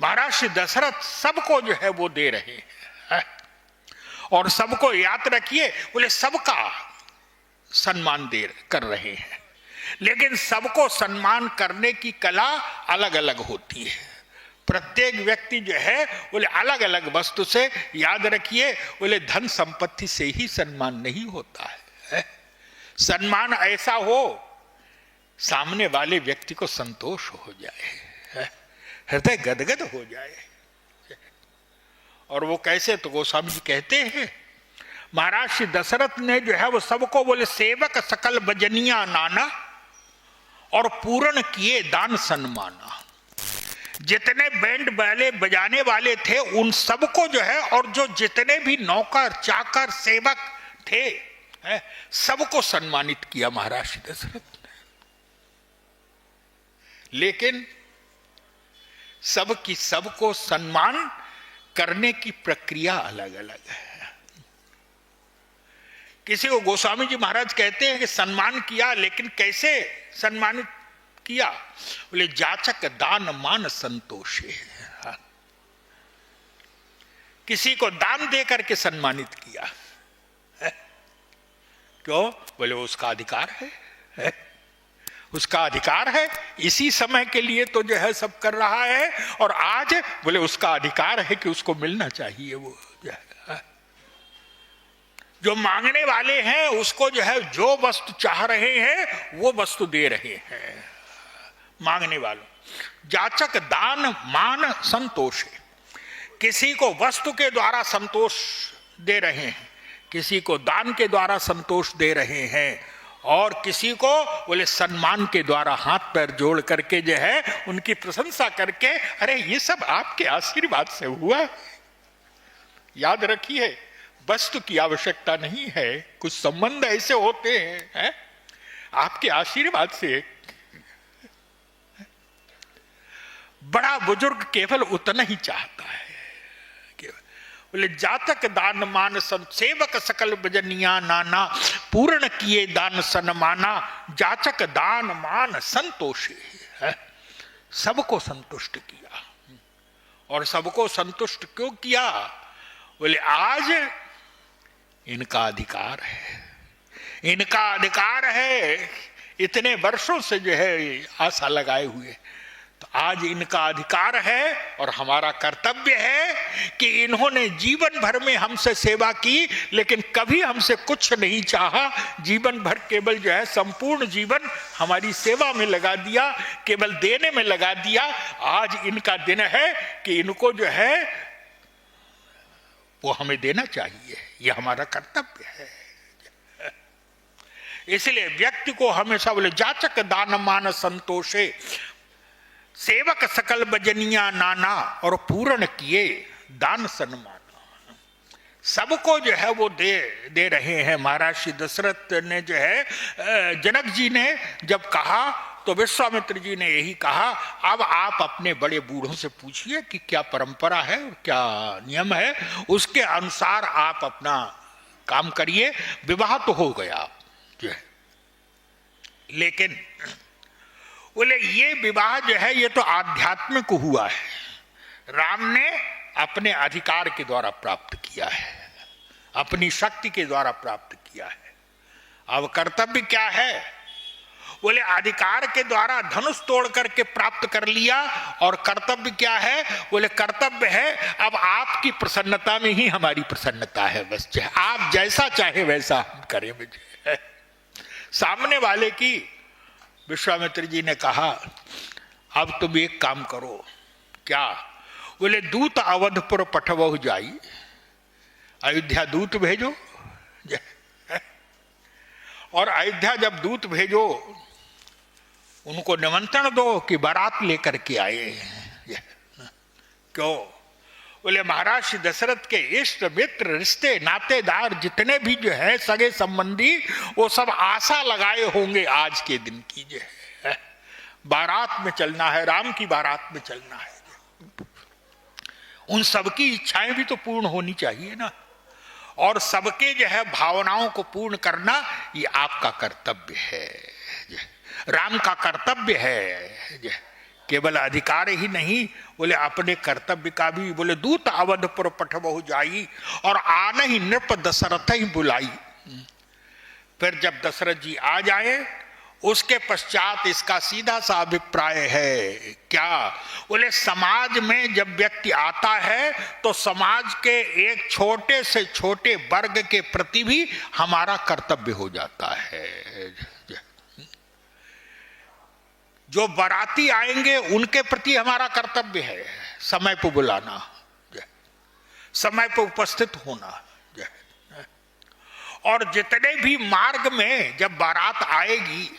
महाराज श्री दशरथ सबको जो है वो दे रहे हैं, और सबको याद रखिए, बोले सबका सम्मान कर रहे हैं। लेकिन सबको सम्मान करने की कला अलग अलग होती है। प्रत्येक व्यक्ति जो है बोले अलग अलग वस्तु से, याद रखिए, बोले धन संपत्ति से ही सम्मान नहीं होता है। सम्मान ऐसा हो सामने वाले व्यक्ति को संतोष हो जाए, हृदय गदगद हो जाए। और वो कैसे? तो गोस्वामी जी कहते हैं, महाराज श्री दशरथ ने जो है वो सबको बोले सेवक सकल बजनिया नाना, और पूर्ण किए दान सन्माना। जितने बैंड वाले बजाने वाले थे उन सबको जो है, और जो जितने भी नौकर चाकर सेवक थे, सबको सम्मानित किया महाराज श्री दशरथ ने। लेकिन सबको सम्मान करने की प्रक्रिया अलग अलग है। किसी को गोस्वामी जी महाराज कहते हैं कि सम्मान किया, लेकिन कैसे सम्मानित किया? बोले जाचक दान मान संतोषे। किसी को दान दे करके सम्मानित किया है? क्यों? बोले उसका अधिकार है, उसका अधिकार है, इसी समय के लिए तो जो है सब कर रहा है, और आज बोले उसका अधिकार है कि उसको मिलना चाहिए। वो जो मांगने वाले हैं उसको जो है जो वस्तु चाह रहे हैं वो वस्तु दे रहे हैं मांगने वालों। जाचक दान मान संतोष है, किसी को वस्तु के द्वारा संतोष दे रहे हैं, किसी को दान के द्वारा संतोष दे रहे हैं, और किसी को बोले सम्मान के द्वारा हाथ पैर जोड़ करके जो है उनकी प्रशंसा करके, अरे ये सब आपके आशीर्वाद से हुआ। याद रखिए, वस्तु की आवश्यकता नहीं है, कुछ संबंध ऐसे होते हैं आपके आशीर्वाद से। बड़ा बुजुर्ग केवल उतना ही चाहता है, बोले जातक दान मान सेवक सकल भजनिया नाना, पूर्ण किए दान सन्माना, जाचक दान मान संतोषे। सबको संतुष्ट किया, और सबको संतुष्ट क्यों किया? बोले आज इनका अधिकार है, इनका अधिकार है। इतने वर्षों से जो है आशा लगाए हुए, तो आज इनका अधिकार है, और हमारा कर्तव्य है कि इन्होंने जीवन भर में हमसे सेवा की, लेकिन कभी हमसे कुछ नहीं चाहा। जीवन भर केवल जो है संपूर्ण जीवन हमारी सेवा में लगा दिया, केवल देने में लगा दिया। आज इनका दिन है कि इनको जो है वो हमें देना चाहिए, ये हमारा कर्तव्य है। इसलिए व्यक्ति को हमेशा बोले जाचक दान मान संतोषे, सेवक सकल भजनिया नाना, और पूर्ण किए दान सन्मान। सबको जो है वो दे रहे हैं। महाराज श्री दशरथ ने जो है जनक जी ने जब कहा तो विश्वामित्र जी ने यही कहा, अब आप अपने बड़े बूढ़ों से पूछिए कि क्या परंपरा है और क्या नियम है, उसके अनुसार आप अपना काम करिए। विवाह तो हो गया जो है, लेकिन बोले ये विवाह जो है ये तो आध्यात्मिक हुआ है, राम ने अपने अधिकार के द्वारा प्राप्त किया है, अपनी शक्ति के द्वारा प्राप्त किया है। अब कर्तव्य क्या है? बोले अधिकार के द्वारा धनुष तोड़ करके प्राप्त कर लिया, और कर्तव्य क्या है? बोले कर्तव्य है अब आपकी प्रसन्नता में ही हमारी प्रसन्नता है, बस आप जैसा चाहे वैसा हम करें। मुझे सामने वाले की विश्वामित्र जी ने कहा, अब तुम एक काम करो। क्या? बोले दूत अवधपुर पठवहु जाई, अयोध्या दूत भेजो, और अयोध्या जब दूत भेजो उनको निमंत्रण दो कि बारात लेकर के आए। क्यों? बोले महाराज श्री दशरथ के इष्ट मित्र रिश्ते नातेदार जितने भी जो है सगे संबंधी, वो सब आशा लगाए होंगे आज के दिन की जो है बारात में चलना है, राम की बारात में चलना है। उन सबकी इच्छाएं भी तो पूर्ण होनी चाहिए ना, और सबके जो है भावनाओं को पूर्ण करना ये आपका कर्तव्य है, राम का कर्तव्य है। केवल अधिकार ही नहीं, बोले अपने कर्तव्य का भी। बोले दूत अवधपुर पठवहु जाई, और आन ही नृप दशरथ ही बुलाई। फिर जब दशरथ जी आ जाए उसके पश्चात इसका सीधा सा अभिप्राय है क्या? बोले समाज में जब व्यक्ति आता है तो समाज के एक छोटे से छोटे वर्ग के प्रति भी हमारा कर्तव्य हो जाता है। जो बाराती आएंगे उनके प्रति हमारा कर्तव्य है समय पर बुलाना, समय पर उपस्थित होना, और जितने भी मार्ग में जब बारात आएगी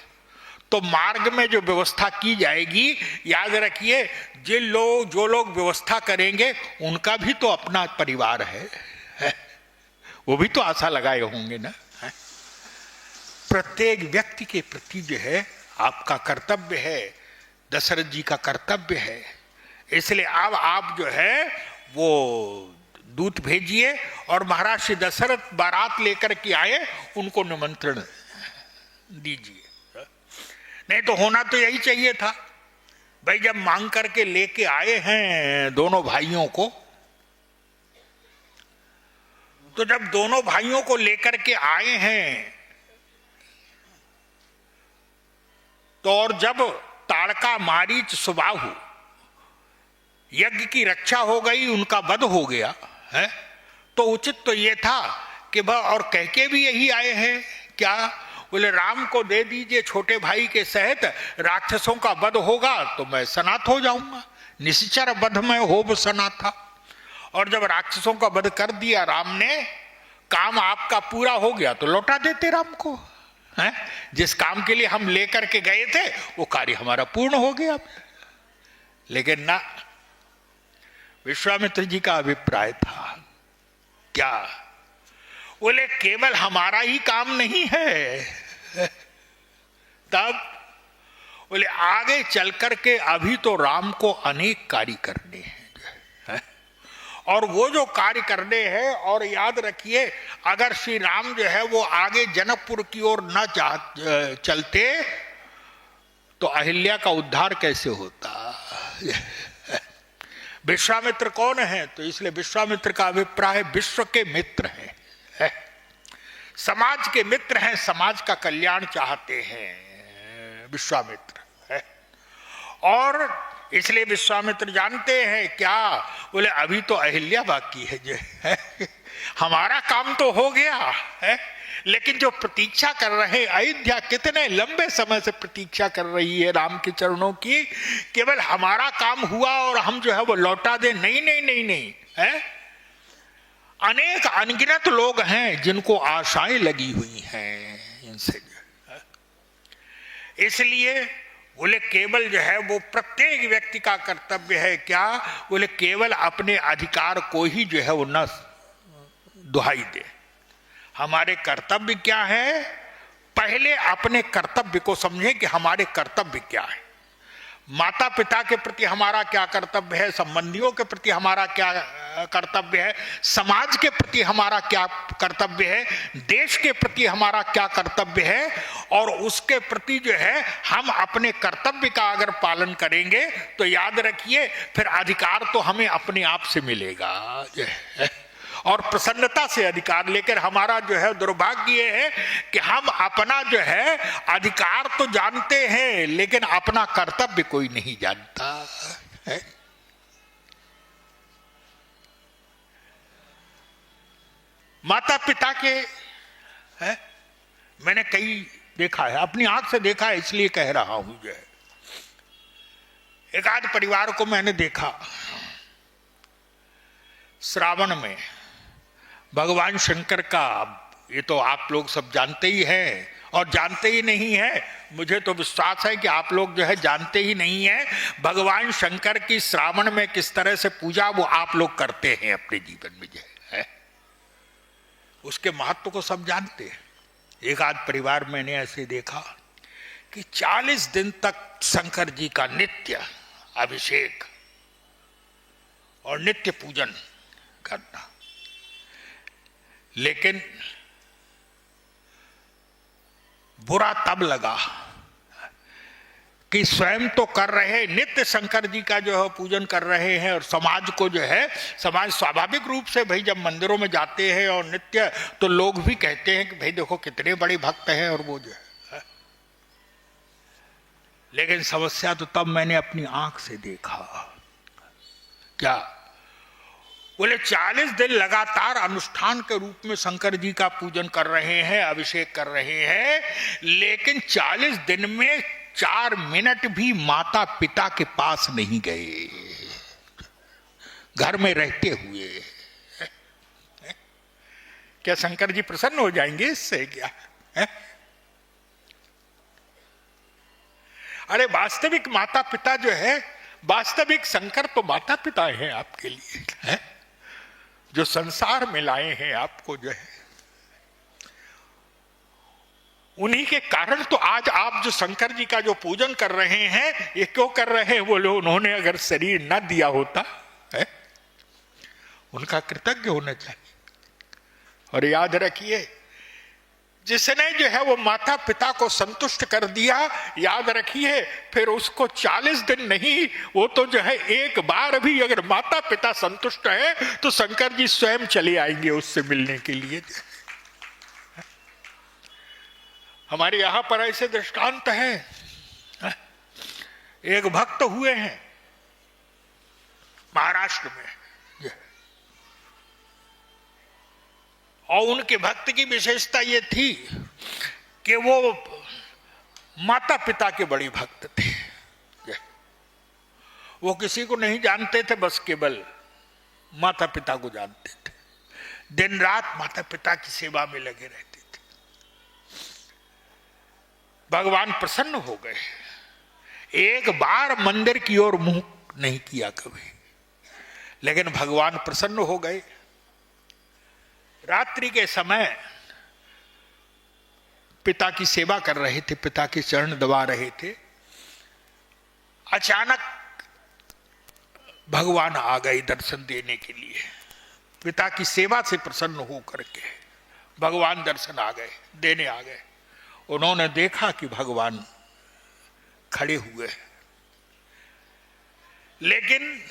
तो मार्ग में जो व्यवस्था की जाएगी, याद रखिए जो लोग व्यवस्था करेंगे उनका भी तो अपना परिवार है, वो भी तो आशा लगाए होंगे ना। प्रत्येक व्यक्ति के प्रति जो है आपका कर्तव्य है, दशरथ जी का कर्तव्य है। इसलिए अब आप जो है वो दूत भेजिए, और महाराज श्री दशरथ बारात लेकर के आए, उनको निमंत्रण दीजिए। नहीं तो होना तो यही चाहिए था भाई, जब मांग करके लेके आए हैं दोनों भाइयों को, तो जब दोनों भाइयों को लेकर के आए हैं तो, और जब ताड़का मारीच सुबाहु यज्ञ की रक्षा हो गई, उनका वध हो गया है, तो उचित तो ये था कि वह, और कह के भी यही आए हैं क्या, बोले राम को दे दीजिए छोटे भाई के सहित, राक्षसों का वध होगा तो मैं सनाथ हो जाऊंगा, निश्चर वध में होब सनाथा। और जब राक्षसों का वध कर दिया राम ने, काम आपका पूरा हो गया तो लौटा देते राम को, है? जिस काम के लिए हम लेकर के गए थे वो कार्य हमारा पूर्ण हो गया। लेकिन ना, विश्वामित्र जी का अभिप्राय था क्या, बोले केवल हमारा ही काम नहीं है, तब बोले आगे चल करके अभी तो राम को अनेक कार्य करने हैं, और वो जो कार्य करने हैं, और याद रखिए अगर श्री राम जो है वो आगे जनकपुर की ओर न चलते तो अहिल्या का उद्धार कैसे होता। विश्वामित्र कौन है, तो इसलिए विश्वामित्र का अभिप्राय विश्व के मित्र हैं, है? समाज के मित्र हैं, समाज का कल्याण चाहते हैं विश्वामित्र, है? और इसलिए विश्वामित्र जानते हैं क्या, बोले अभी तो अहिल्या बाकी है जो है, हमारा काम तो हो गया है, लेकिन जो प्रतीक्षा कर रहे, अयोध्या कितने लंबे समय से प्रतीक्षा कर रही है राम के चरणों की, केवल हमारा काम हुआ और हम जो है वो लौटा दे, नहीं नहीं नहीं नहीं, है? अनेक अनगिनत लोग हैं जिनको आशाएं लगी हुई हैं इनसे, इसलिए बोले केवल जो है वो प्रत्येक व्यक्ति का कर्तव्य है क्या, बोले केवल अपने अधिकार को ही जो है वो न दुहाई दे। हमारे कर्तव्य क्या है, पहले अपने कर्तव्य को समझें कि हमारे कर्तव्य क्या है। माता पिता के प्रति हमारा क्या कर्तव्य है, संबंधियों के प्रति हमारा क्या कर्तव्य है, समाज के प्रति हमारा क्या कर्तव्य है, देश के प्रति हमारा क्या कर्तव्य है, और उसके प्रति जो है हम अपने कर्तव्य का अगर पालन करेंगे तो याद रखिए फिर अधिकार तो हमें अपने आप से मिलेगा, और प्रसन्नता से अधिकार लेकर। हमारा जो है दुर्भाग्य ये है कि हम अपना जो है अधिकार तो जानते हैं लेकिन अपना कर्तव्य कोई नहीं जानता है। माता पिता के है, मैंने कई देखा है, अपनी आंख से देखा है इसलिए कह रहा हूं जो है। एक आध परिवार को मैंने देखा श्रावण में भगवान शंकर का, ये तो आप लोग सब जानते ही हैं, और जानते ही नहीं है, मुझे तो विश्वास है कि आप लोग जो है जानते ही नहीं है भगवान शंकर की श्रावण में किस तरह से पूजा वो आप लोग करते हैं अपने जीवन में जो है, उसके महत्व को सब जानते हैं। एक आध परिवार मैंने ऐसे देखा कि 40 दिन तक शंकर जी का नित्य अभिषेक और नित्य पूजन करना, लेकिन बुरा तब लगा कि स्वयं तो कर रहे, नित्य शंकर जी का जो है पूजन कर रहे हैं, और समाज को जो है, समाज स्वाभाविक रूप से भाई जब मंदिरों में जाते हैं और नित्य, तो लोग भी कहते हैं कि भाई देखो कितने बड़े भक्त हैं, और वो जो है। लेकिन समस्या तो तब मैंने अपनी आंख से देखा क्या, बोले 40 दिन लगातार अनुष्ठान के रूप में शंकर जी का पूजन कर रहे हैं, अभिषेक कर रहे हैं, लेकिन 40 दिन में 4 मिनट भी माता पिता के पास नहीं गए, घर में रहते हुए। क्या शंकर जी प्रसन्न हो जाएंगे इससे क्या है? अरे वास्तविक माता पिता जो है, वास्तविक शंकर तो माता पिता हैं आपके लिए, है? जो संसार में लाए हैं आपको जो है, उन्हीं के कारण तो आज आप जो शंकर जी का जो पूजन कर रहे हैं, ये क्यों कर रहे हैं, बोले उन्होंने अगर शरीर न दिया होता है, उनका कृतज्ञ होना चाहिए। और याद रखिए जिसने जो है वो माता पिता को संतुष्ट कर दिया, याद रखिए फिर उसको 40 दिन नहीं, वो तो जो है एक बार भी अगर माता पिता संतुष्ट है तो शंकर जी स्वयं चले आएंगे उससे मिलने के लिए। हमारे यहां पर ऐसे दृष्टांत हैं। एक भक्त हुए हैं महाराष्ट्र में, और उनके भक्त की विशेषता ये थी कि वो माता पिता के बड़े भक्त थे। वो किसी को नहीं जानते थे, बस केवल माता पिता को जानते थे। दिन रात माता पिता की सेवा में लगे रहते थे। भगवान प्रसन्न हो गए, एक बार मंदिर की ओर मुंह नहीं किया कभी, लेकिन भगवान प्रसन्न हो गए। रात्रि के समय पिता की सेवा कर रहे थे, पिता के चरण दबा रहे थे। अचानक भगवान आ गए दर्शन देने के लिए। पिता की सेवा से प्रसन्न होकर के भगवान दर्शन आ गए, देने आ गए। उन्होंने देखा कि भगवान खड़े हुए, लेकिन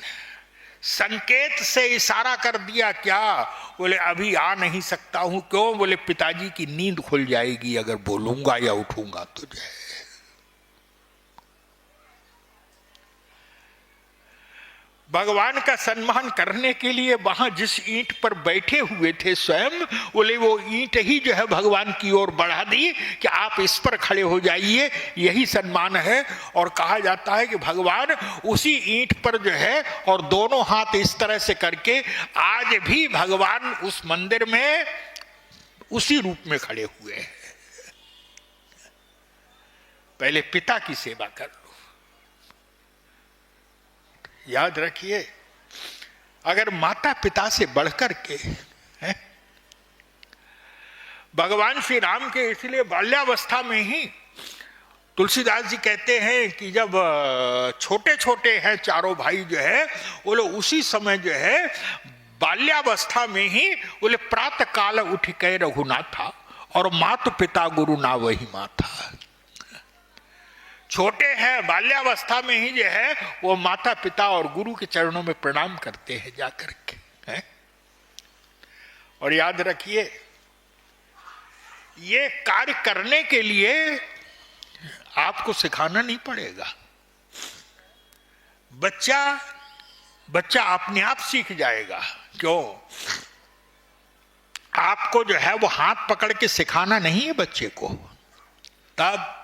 संकेत से इशारा कर दिया। क्या? बोले अभी आ नहीं सकता हूं। क्यों? बोले पिताजी की नींद खुल जाएगी अगर बोलूंगा या उठूंगा तो जो है। भगवान का सम्मान करने के लिए वहां जिस ईंट पर बैठे हुए थे स्वयं, बोले वो ईंट ही जो है भगवान की ओर बढ़ा दी कि आप इस पर खड़े हो जाइए, यही सम्मान है। और कहा जाता है कि भगवान उसी ईंट पर जो है और दोनों हाथ इस तरह से करके आज भी भगवान उस मंदिर में उसी रूप में खड़े हुए हैं। पहले पिता की सेवा कर लो। याद रखिए, अगर माता पिता से बढ़कर के है, भगवान श्री राम के इसलिए बाल्यावस्था में ही तुलसीदास जी कहते हैं कि जब छोटे छोटे हैं चारों भाई जो है, वो लोग उसी समय जो है बाल्यावस्था में ही बोले प्रातः काल उठ के रघुनाथा और मात पिता गुरु ना वही माथा। छोटे हैं, बाल्यावस्था में ही जो है वो माता पिता और गुरु के चरणों में प्रणाम करते हैं जाकर के है? और याद रखिए, ये कार्य करने के लिए आपको सिखाना नहीं पड़ेगा। बच्चा अपने आप सीख जाएगा। क्यों? आपको जो है वो हाथ पकड़ के सिखाना नहीं है बच्चे को। तब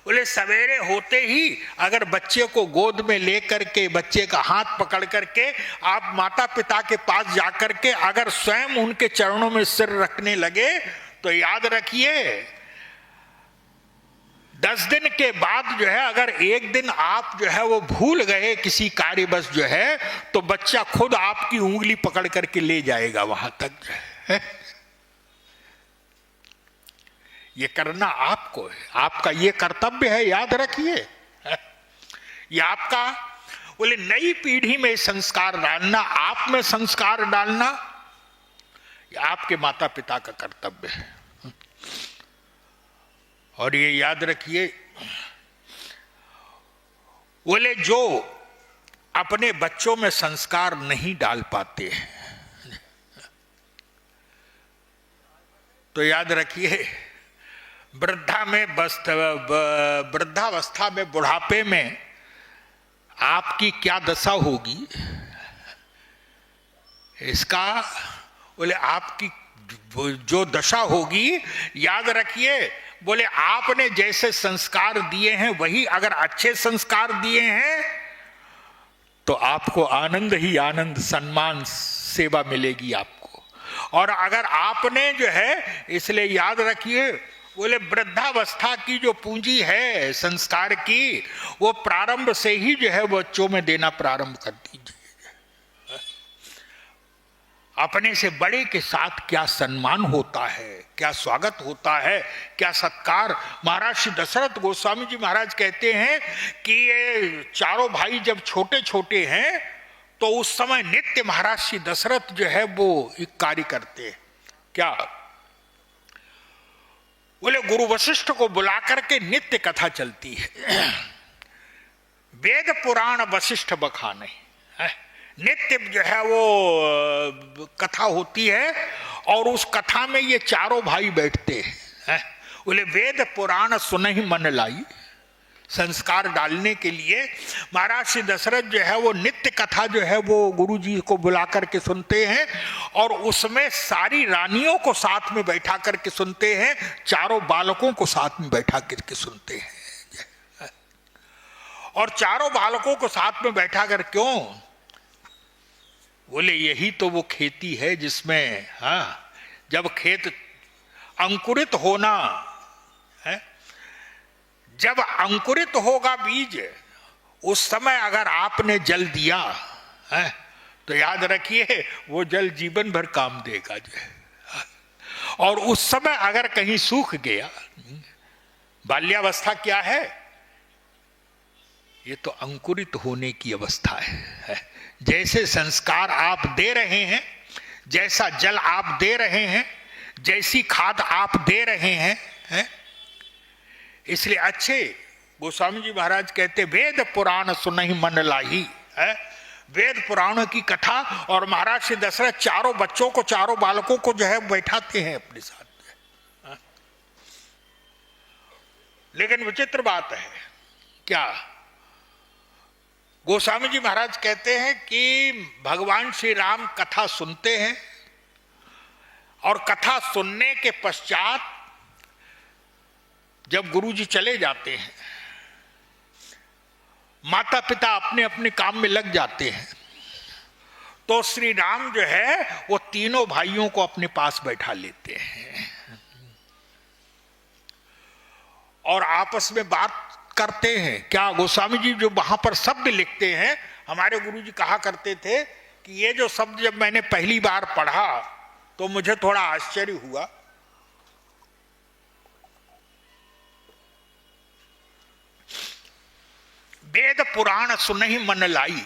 बोले सवेरे होते ही अगर बच्चे को गोद में लेकर के बच्चे का हाथ पकड़ करके आप माता पिता के पास जाकर के अगर स्वयं उनके चरणों में सिर रखने लगे तो याद रखिए 10 दिन के बाद जो है अगर एक दिन आप जो है वो भूल गए किसी कार्यवश जो है, तो बच्चा खुद आपकी उंगली पकड़ करके ले जाएगा वहां तक जो है। ये करना आपको है, आपका ये कर्तव्य है, याद रखिए। ये आपका बोले नई पीढ़ी में संस्कार डालना, आप में संस्कार डालना, ये आपके माता पिता का कर्तव्य है। और ये याद रखिए, बोले जो अपने बच्चों में संस्कार नहीं डाल पाते तो याद रखिए वृद्धावस्था में बुढ़ापे में आपकी क्या दशा होगी, इसका बोले आपकी जो दशा होगी, याद रखिए। बोले आपने जैसे संस्कार दिए हैं वही अगर अच्छे संस्कार दिए हैं तो आपको आनंद ही आनंद, सम्मान, सेवा मिलेगी आपको। और अगर आपने जो है, इसलिए याद रखिए, बोले वृद्धावस्था की जो पूंजी है संस्कार की, वो प्रारंभ से ही जो है बच्चों में देना प्रारंभ कर दीजिए। अपने से बड़े के साथ क्या सम्मान होता है, क्या स्वागत होता है, क्या सत्कार। महाराज श्री दशरथ गोस्वामी जी महाराज कहते हैं कि ये चारों भाई जब छोटे छोटे हैं तो उस समय नित्य महाराज श्री दशरथ जो है वो एक कार्य करते हैं। क्या? बोले गुरु वशिष्ठ को बुला करके नित्य कथा चलती है, वेद पुराण वशिष्ठ बखाने, नित्य जो है वो कथा होती है और उस कथा में ये चारों भाई बैठते हैं। बोले वेद पुराण सुनहि मन लाई, संस्कार डालने के लिए महाराज श्री दशरथ जो है वो नित्य कथा जो है वो गुरु जी को बुला करके सुनते हैं और उसमें सारी रानियों को साथ में बैठा करके सुनते हैं, चारों बालकों को साथ में बैठा करके सुनते हैं। और चारों बालकों को साथ में बैठा कर क्यों? बोले यही तो वो खेती है जिसमें जब खेत अंकुरित होना है, जब अंकुरित होगा बीज, उस समय अगर आपने जल दिया है तो याद रखिए वो जल जीवन भर काम देगा जो। और उस समय अगर कहीं सूख गया, बाल्यावस्था क्या है? ये तो अंकुरित होने की अवस्था है। जैसे संस्कार आप दे रहे हैं, जैसा जल आप दे रहे हैं, जैसी खाद आप दे रहे हैं, इसलिए अच्छे गोस्वामी जी महाराज कहते वेद पुराण सुनहि मन लाही, वेद पुराणों की कथा। और महाराज श्री दशरथ चारों बच्चों को, चारों बालकों को जो है बैठाते हैं अपने साथ। लेकिन विचित्र बात है क्या, गोस्वामी जी महाराज कहते हैं कि भगवान श्री राम कथा सुनते हैं और कथा सुनने के पश्चात जब गुरुजी चले जाते हैं, माता पिता अपने अपने काम में लग जाते हैं, तो श्री राम जो है वो तीनों भाइयों को अपने पास बैठा लेते हैं और आपस में बात करते हैं। क्या गोस्वामी जी जो वहां पर शब्द लिखते हैं, हमारे गुरुजी कहा करते थे कि ये जो शब्द जब मैंने पहली बार पढ़ा तो मुझे थोड़ा आश्चर्य हुआ। वेद पुराण सुनहि मन लाई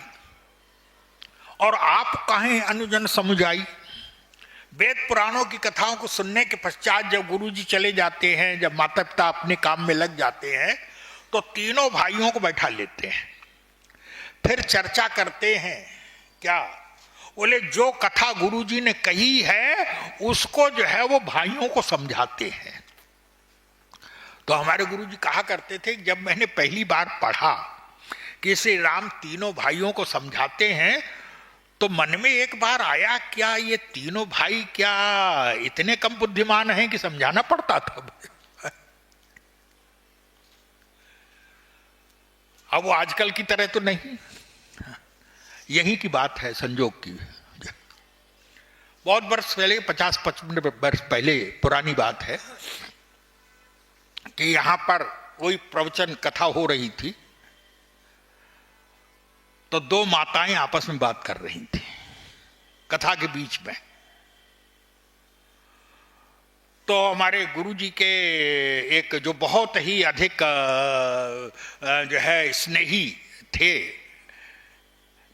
और आप कहें अनुजन समुझाई। वेद पुराणों की कथाओं को सुनने के पश्चात जब गुरुजी चले जाते हैं, जब माता पिता अपने काम में लग जाते हैं, तो तीनों भाइयों को बैठा लेते हैं, फिर चर्चा करते हैं। क्या बोले जो कथा गुरुजी ने कही है उसको जो है वो भाइयों को समझाते हैं। तो हमारे गुरुजी कहा करते थे जब मैंने पहली बार पढ़ा कि श्री राम तीनों भाइयों को समझाते हैं तो मन में एक बार आया, क्या ये तीनों भाई क्या इतने कम बुद्धिमान हैं कि समझाना पड़ता था? अब वो आजकल की तरह तो नहीं, यही की बात है, संजोग की। बहुत वर्ष पहले, 50-55 वर्ष पहले पुरानी बात है कि यहां पर कोई प्रवचन कथा हो रही थी, तो दो माताएं आपस में बात कर रही थी कथा के बीच में। तो हमारे गुरुजी के एक जो बहुत ही अधिक जो है स्नेही थे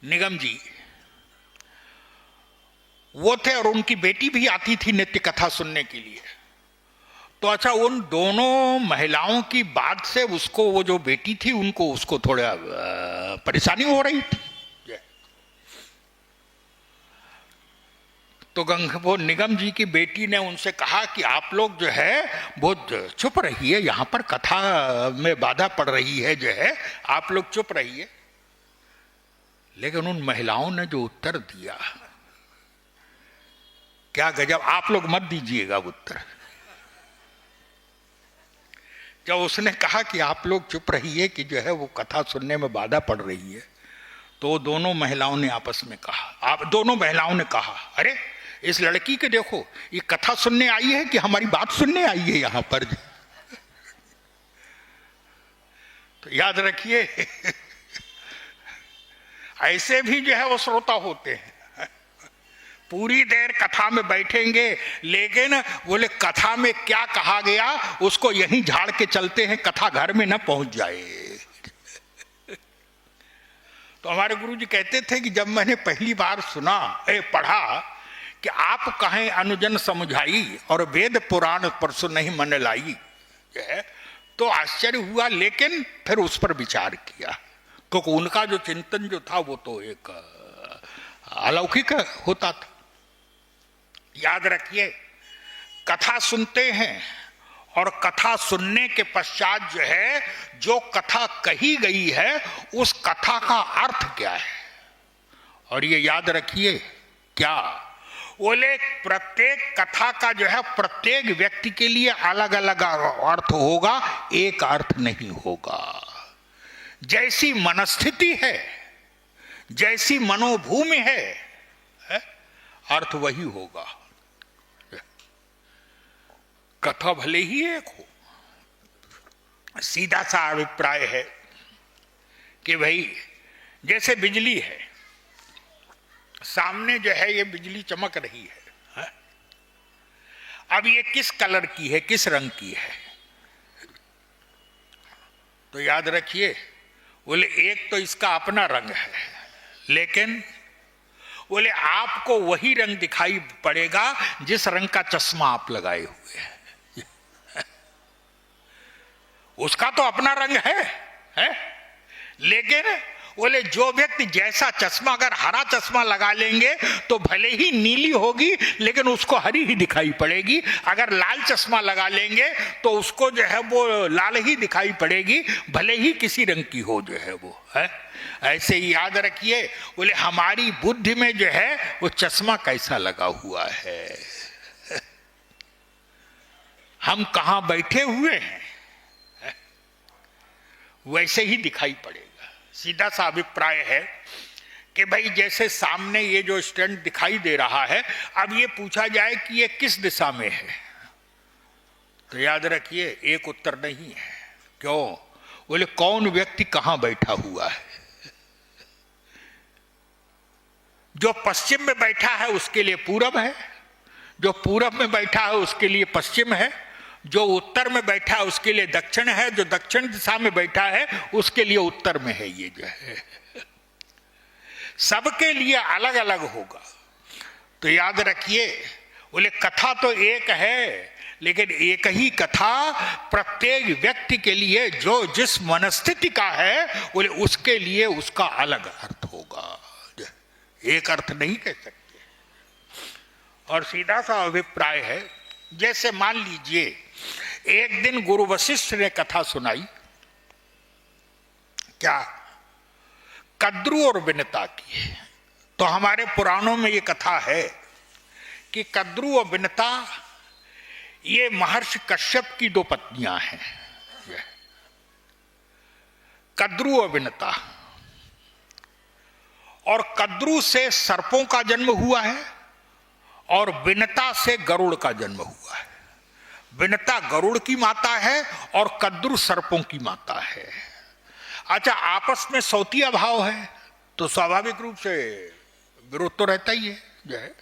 निगम जी, वो थे और उनकी बेटी भी आती थी नित्य कथा सुनने के लिए। तो अच्छा, उन दोनों महिलाओं की बात से उसको, वो जो बेटी थी उनको, उसको थोड़ा परेशानी हो रही थी। तो वो निगम जी की बेटी ने उनसे कहा कि आप लोग जो है बहुत चुप रहिए, यहां पर कथा में बाधा पड़ रही है, जो है आप लोग चुप रहिए। लेकिन उन महिलाओं ने जो उत्तर दिया, क्या गजब! आप लोग मत दीजिएगा उत्तर। जब उसने कहा कि आप लोग चुप रहिए कि जो है वो कथा सुनने में बाधा पड़ रही है, तो दोनों महिलाओं ने आपस में कहा, दोनों महिलाओं ने कहा, अरे इस लड़की के देखो, ये कथा सुनने आई है कि हमारी बात सुनने आई है यहां पर? तो याद रखिए ऐसे भी जो है वो श्रोता होते हैं, पूरी देर कथा में बैठेंगे, लेकिन बोले कथा में क्या कहा गया उसको यहीं झाड़ के चलते हैं, कथा घर में न पहुंच जाए। तो हमारे गुरुजी कहते थे कि जब मैंने पहली बार पढ़ा कि आप कहें अनुजन समुझाई और वेद पुराण पर सुनहि मन लाई, जो है, तो आश्चर्य हुआ, लेकिन फिर उस पर विचार किया, क्योंकि उनका जो चिंतन जो था वो तो एक अलौकिक होता था। याद रखिए, कथा सुनते हैं और कथा सुनने के पश्चात जो है, जो कथा कही गई है उस कथा का अर्थ क्या है। और ये याद रखिए, क्या बोले, प्रत्येक कथा का जो है प्रत्येक व्यक्ति के लिए अलग अलग अर्थ होगा, एक अर्थ नहीं होगा। जैसी मनस्थिति है, जैसी मनोभूमि है, अर्थ वही होगा। कथा भले ही एक हो, सीधा सा अभिप्राय है कि भाई जैसे बिजली है, सामने जो है ये बिजली चमक रही है, अब ये किस कलर की है, किस रंग की है, तो याद रखिए, बोले एक तो इसका अपना रंग है, लेकिन बोले आपको वही रंग दिखाई पड़ेगा जिस रंग का चश्मा आप लगाए हुए हैं। उसका तो अपना रंग है? लेकिन बोले जो व्यक्ति जैसा चश्मा, अगर हरा चश्मा लगा लेंगे तो भले ही नीली होगी लेकिन उसको हरी ही दिखाई पड़ेगी, अगर लाल चश्मा लगा लेंगे तो उसको जो है वो लाल ही दिखाई पड़ेगी, भले ही किसी रंग की हो जो है वो है। ऐसे ही याद रखिए, बोले हमारी बुद्धि में जो है वो चश्मा कैसा लगा हुआ है, हम कहां बैठे हुए हैं, वैसे ही दिखाई पड़ेगा। सीधा सा अभिप्राय है कि भाई जैसे सामने ये जो स्टैंड दिखाई दे रहा है, अब ये पूछा जाए कि ये किस दिशा में है, तो याद रखिए एक उत्तर नहीं है। क्यों? बोले कौन व्यक्ति कहां बैठा हुआ है। जो पश्चिम में बैठा है उसके लिए पूरब है, जो पूरब में बैठा है उसके लिए पश्चिम है, जो उत्तर में बैठा है उसके लिए दक्षिण है, जो दक्षिण दिशा में बैठा है उसके लिए उत्तर में है। ये जो है सबके लिए अलग अलग होगा। तो याद रखिए, बोले कथा तो एक है, लेकिन एक ही कथा प्रत्येक व्यक्ति के लिए जो जिस मनस्थिति का है, बोले उसके लिए उसका अलग अर्थ होगा, एक अर्थ नहीं कह सकते। और सीधा सा अभिप्राय है, जैसे मान लीजिए एक दिन गुरु वशिष्ठ ने कथा सुनाई, क्या, कद्रू और विनता की। तो हमारे पुराणों में ये कथा है कि कद्रू और विनता ये महर्षि कश्यप की दो पत्नियां हैं। कद्रू और विनता, और कद्रू से सर्पों का जन्म हुआ है और विनता से गरुड़ का जन्म हुआ है। विनता गरुड़ की माता है और कद्रू सर्पों की माता है। अच्छा, आपस में सौतिया भाव है तो स्वाभाविक रूप से विरोध तो रहता ही है जो है।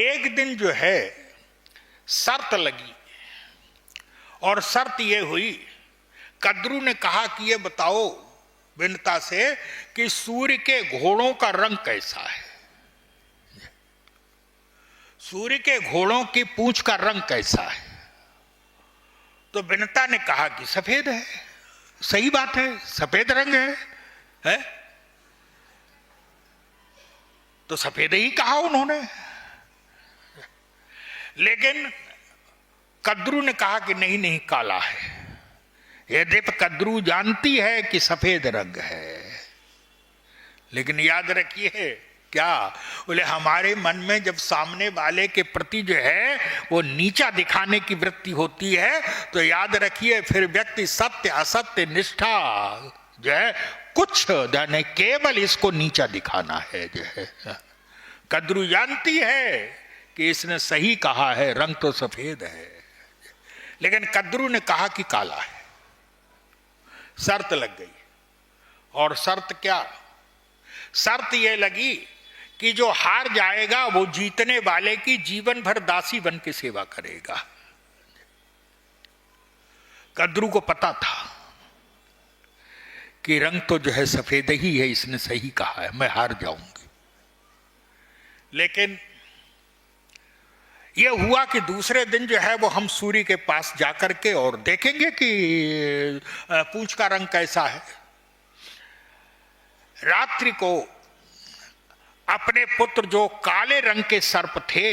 एक दिन जो है शर्त लगी, और शर्त ये हुई, कद्रू ने कहा कि ये बताओ विनता से कि सूर्य के घोड़ों का रंग कैसा है, सूर्य के घोड़ों की पूंछ का रंग कैसा है। तो विनता ने कहा कि सफेद है। सही बात है, सफेद रंग है? तो सफेद ही कहा उन्होंने। लेकिन कद्रू ने कहा कि नहीं नहीं, काला है। यद्यपि कद्रू जानती है कि सफेद रंग है, लेकिन याद रखिए क्या, बोले हमारे मन में जब सामने वाले के प्रति जो है वो नीचा दिखाने की वृत्ति होती है, तो याद रखिए फिर व्यक्ति सत्य असत्य निष्ठा जो है कुछ नहीं, केवल इसको नीचा दिखाना है जो है। कद्रू जानती है कि इसने सही कहा है, रंग तो सफेद है, लेकिन कद्रू ने कहा कि काला है। शर्त लग गई। और शर्त क्या? शर्त यह लगी कि जो हार जाएगा वो जीतने वाले की जीवन भर दासी बन के सेवा करेगा। कद्रू को पता था कि रंग तो जो है सफेद ही है, इसने सही कहा है, मैं हार जाऊंगी। लेकिन ये हुआ कि दूसरे दिन जो है वो हम सूर्य के पास जाकर के और देखेंगे कि पूंछ का रंग कैसा है। रात्रि को अपने पुत्र जो काले रंग के सर्प थे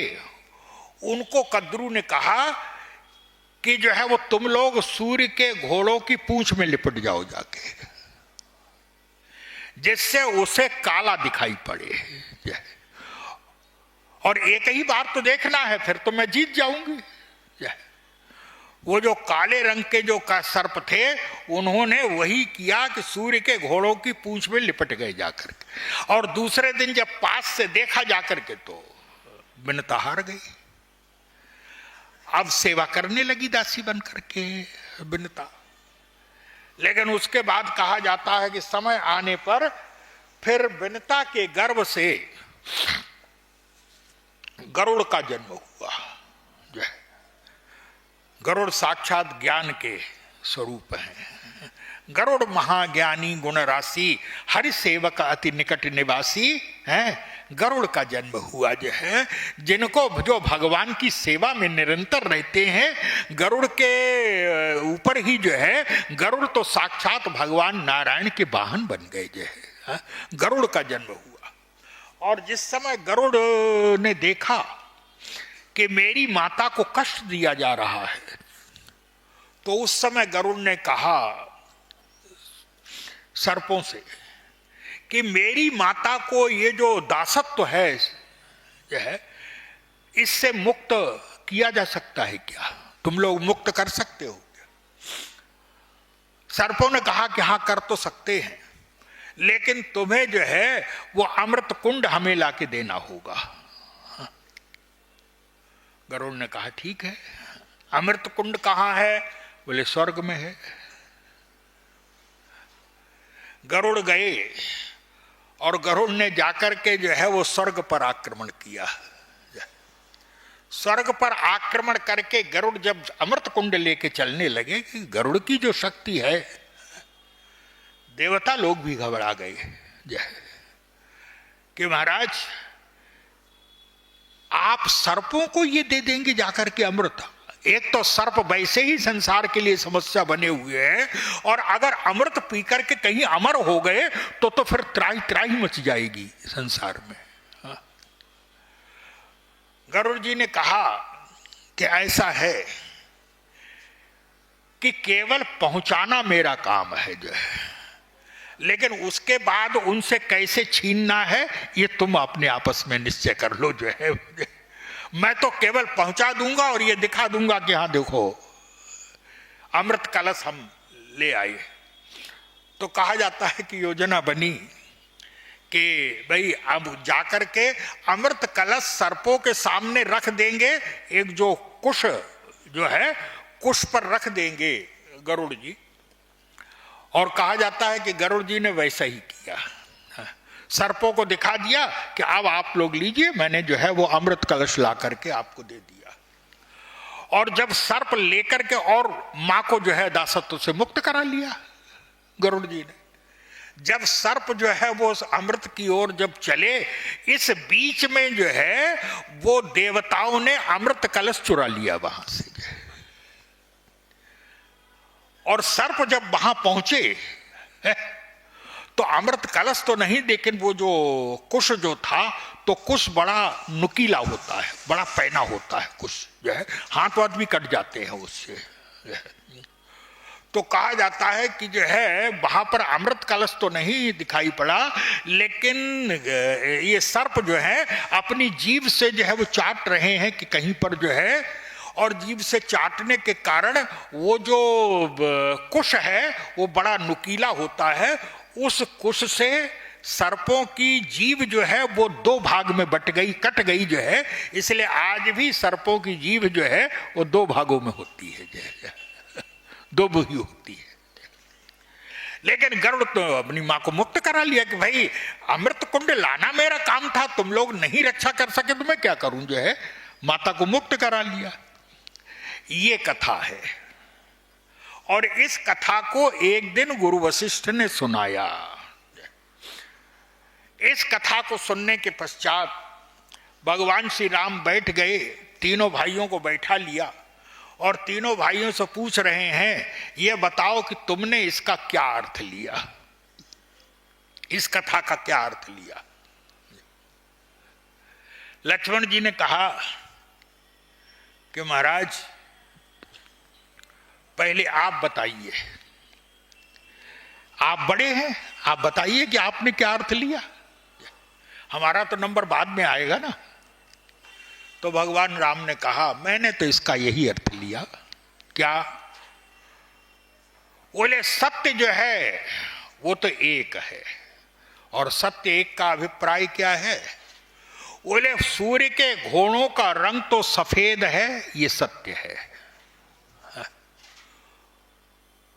उनको कद्रू ने कहा कि जो है वो तुम लोग सूर्य के घोड़ों की पूंछ में लिपट जाओ जाके, जिससे उसे काला दिखाई पड़े, और एक ही बार तो देखना है, फिर तो मैं जीत जाऊंगी। वो जो काले रंग के जो सर्प थे उन्होंने वही किया कि सूर्य के घोड़ों की पूंछ में लिपट गए जाकर के, और दूसरे दिन जब पास से देखा जाकर के तो बिनता हार गई। अब सेवा करने लगी दासी बन करके बिनता, लेकिन उसके बाद कहा जाता है कि समय आने पर फिर बिनता के गर्भ से गरुड़ का जन्म हुआ। गरुड़ साक्षात ज्ञान के स्वरूप हैं। गरुड़ महाज्ञानी गुण राशि हरि सेवक अति निकट निवासी हैं। गरुड़ का जन्म हुआ जो है, जिनको जो भगवान की सेवा में निरंतर रहते हैं, गरुड़ के ऊपर ही जो है, गरुड़ तो साक्षात भगवान नारायण के वाहन बन गए जो है। गरुड़ का जन्म हुआ, और जिस समय गरुड़ ने देखा कि मेरी माता को कष्ट दिया जा रहा है, तो उस समय गरुड़ ने कहा सर्पों से कि मेरी माता को ये जो दासत्व है इससे मुक्त किया जा सकता है क्या? तुम लोग मुक्त कर सकते हो क्या? सर्पों ने कहा कि हाँ, कर तो सकते हैं, लेकिन तुम्हें जो है वो अमृत कुंड हमें लाके देना होगा। गरुड़ ने कहा ठीक है। अमृत कुंड कहाँ है? बोले स्वर्ग में है। गरुड़ गए और गरुड़ ने जाकर के जो है वो स्वर्ग पर आक्रमण किया। स्वर्ग पर आक्रमण करके गरुड़ जब अमृत कुंड लेके चलने लगे, कि गरुड़ की जो शक्ति है, देवता लोग भी घबरा गए कि महाराज आप सर्पों को ये दे देंगे जाकर के अमृत। एक तो सर्प वैसे ही संसार के लिए समस्या बने हुए हैं, और अगर अमृत पी करके कहीं अमर हो गए तो फिर त्राही त्राही मच जाएगी संसार में। गरुड़ जी ने कहा कि ऐसा है कि केवल पहुंचाना मेरा काम है जो है, लेकिन उसके बाद उनसे कैसे छीनना है ये तुम अपने आपस में निश्चय कर लो जो है। मैं तो केवल पहुंचा दूंगा और ये दिखा दूंगा कि हाँ देखो अमृत कलश हम ले आए। तो कहा जाता है कि योजना बनी कि भाई अब जाकर के अमृत कलश सर्पों के सामने रख देंगे, एक जो कुश जो है कुश पर रख देंगे गरुड़ जी, और कहा जाता है कि गरुड़ जी ने वैसा ही किया। सर्पों को दिखा दिया कि अब आप लोग लीजिए, मैंने जो है वो अमृत कलश ला करके आपको दे दिया। और जब सर्प लेकर के और मां को जो है दासत्व से मुक्त करा लिया गरुड़ जी ने। जब सर्प जो है वो अमृत की ओर जब चले, इस बीच में जो है वो देवताओं ने अमृत कलश चुरा लिया वहां से। और सर्प जब वहां पहुंचे तो अमृत कलश तो नहीं, लेकिन वो जो कुश जो था, तो कुश बड़ा नुकीला होता है, बड़ा पैना होता है कुश जो है, हाथ वाथ भी कट जाते हैं उससे। तो कहा जाता है कि जो है वहां पर अमृत कलश तो नहीं दिखाई पड़ा, लेकिन ये सर्प जो है अपनी जीभ से जो है वो चाट रहे हैं कि कहीं पर जो है, और जीभ से चाटने के कारण वो जो कुश है वो बड़ा नुकीला होता है। उस कुश से सर्पों की जीभ जो है वो दो भाग में बट गई, कट गई जो है, इसलिए आज भी सर्पों की जीभ जो है वो दो भागों में होती है, दो बुही होती है। लेकिन गरुड़ तो अपनी मां को मुक्त करा लिया कि भाई अमृत कुंड लाना मेरा काम था, तुम लोग नहीं रक्षा कर सके तो मैं क्या करूं, जो है माता को मुक्त करा लिया। ये कथा है, और इस कथा को एक दिन गुरु वशिष्ठ ने सुनाया। इस कथा को सुनने के पश्चात भगवान श्री राम बैठ गए तीनों भाइयों को बैठा लिया और तीनों भाइयों से पूछ रहे हैं, ये बताओ कि तुमने इसका क्या अर्थ लिया, इस कथा का क्या अर्थ लिया। लक्ष्मण जी ने कहा कि महाराज पहले आप बताइए, आप बड़े हैं, आप बताइए कि आपने क्या अर्थ लिया, हमारा तो नंबर बाद में आएगा ना। तो भगवान राम ने कहा, मैंने तो इसका यही अर्थ लिया। क्या? बोले सत्य जो है वो तो एक है, और सत्य एक का अभिप्राय क्या है? बोले सूर्य के घोड़ों का रंग तो सफेद है, ये सत्य है,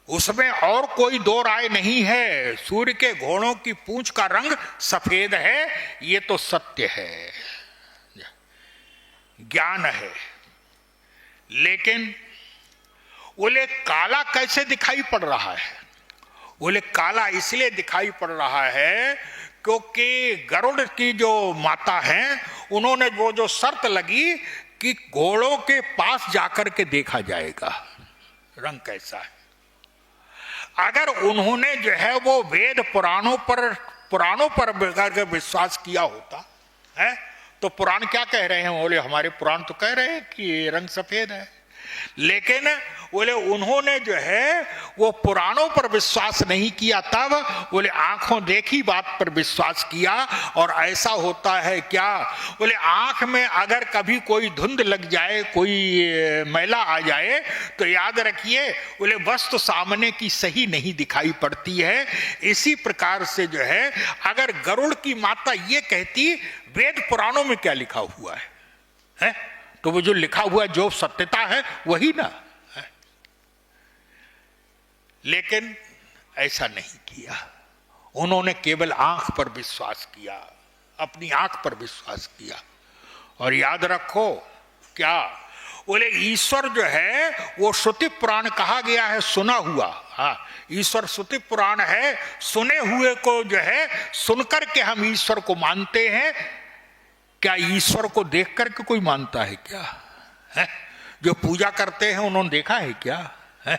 उसमें और कोई दो राय नहीं है। सूर्य के घोड़ों की पूंछ का रंग सफेद है, ये तो सत्य है, ज्ञान है। लेकिन बोले काला कैसे दिखाई पड़ रहा है? बोले काला इसलिए दिखाई पड़ रहा है क्योंकि गरुड़ की जो माता हैं उन्होंने वो जो शर्त लगी कि घोड़ों के पास जाकर के देखा जाएगा रंग कैसा है। अगर उन्होंने जो है वो वेद पुराणों पर विश्वास किया होता है तो पुराण क्या कह रहे हैं? बोले हमारे पुराण तो कह रहे हैं कि रंग सफेद है। लेकिन बोले उन्होंने जो है वो पुराणों पर विश्वास नहीं किया, तब बोले आंखों देखी बात पर विश्वास किया। और ऐसा होता है क्या? बोले आंख में अगर कभी कोई धुंध लग जाए, कोई मैला आ जाए, तो याद रखिए बोले वस्तु सामने की सही नहीं दिखाई पड़ती है। इसी प्रकार से जो है अगर गरुड़ की माता ये कहती वेद पुराणों में क्या लिखा हुआ है? तो वो जो लिखा हुआ जो सत्यता है वही ना है। लेकिन ऐसा नहीं किया, उन्होंने केवल आंख पर विश्वास किया, अपनी आंख पर विश्वास किया। और याद रखो क्या बोले ईश्वर जो है वो श्रुति पुराण कहा गया है, सुना हुआ। हाँ, ईश्वर श्रुति पुराण है, सुने हुए को जो है सुनकर के हम ईश्वर को मानते हैं। क्या ईश्वर को देख करके कोई मानता है क्या? है? जो पूजा करते हैं उन्होंने देखा है क्या? है?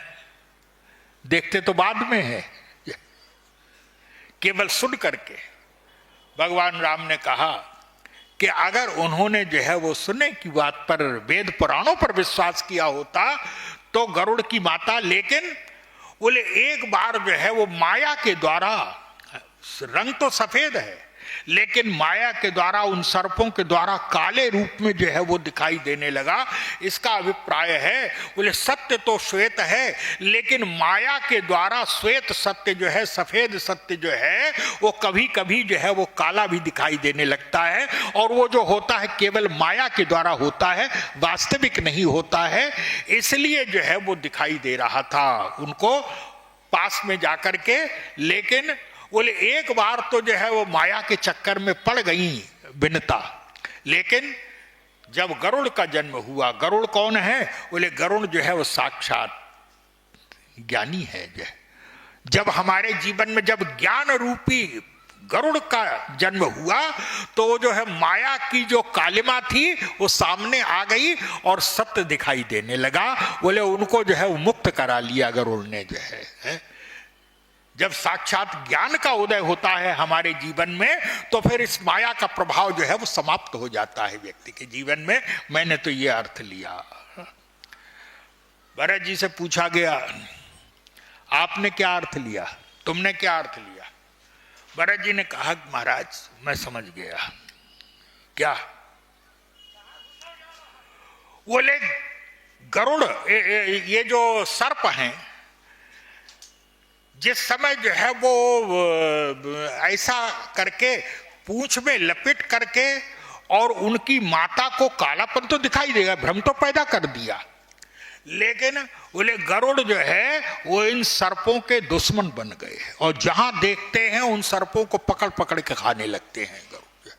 देखते तो बाद में है, केवल सुन करके। भगवान राम ने कहा कि अगर उन्होंने जो है वो सुने की बात पर वेद पुराणों पर विश्वास किया होता तो गरुड़ की माता, लेकिन बोले एक बार जो है वो माया के द्वारा, रंग तो सफेद है लेकिन माया के द्वारा उन सर्पों के द्वारा काले रूप में जो है वो दिखाई देने लगा। इसका अभिप्राय है बोले सत्य तो श्वेत है, लेकिन माया के द्वारा श्वेत सत्य जो है, सफेद सत्य जो है वो कभी कभी जो है वो काला भी दिखाई देने लगता है। और वो जो होता है केवल माया के द्वारा होता है, वास्तविक नहीं होता है। इसलिए जो है वो दिखाई दे रहा था उनको पास में जाकर के। लेकिन बोले एक बार तो जो है वो माया के चक्कर में पड़ गई बिनता। लेकिन जब गरुड़ का जन्म हुआ, गरुड़ कौन है? बोले गरुड़ जो है वो साक्षात ज्ञानी है। जब हमारे जीवन में जब ज्ञान रूपी गरुड़ का जन्म हुआ तो जो है माया की जो कालिमा थी वो सामने आ गई और सत्य दिखाई देने लगा। बोले उनको जो है वो मुक्त करा लिया गरुड़ ने जो है। जब साक्षात ज्ञान का उदय होता है हमारे जीवन में तो फिर इस माया का प्रभाव जो है वो समाप्त हो जाता है व्यक्ति के जीवन में। मैंने तो ये अर्थ लिया। भरत जी से पूछा गया आपने क्या अर्थ लिया, तुमने क्या अर्थ लिया? भरत जी ने कहा महाराज मैं समझ गया। क्या? बोले गरुड़ ये जो सर्प हैं, जिस समय जो है वो ऐसा करके पूंछ में लपेट करके और उनकी माता को कालापन तो दिखाई देगा, भ्रम तो पैदा कर दिया। लेकिन बोले गरुड़ जो है वो इन सर्पों के दुश्मन बन गए और जहां देखते हैं उन सर्पों को पकड़ पकड़ के खाने लगते हैं। गरुड़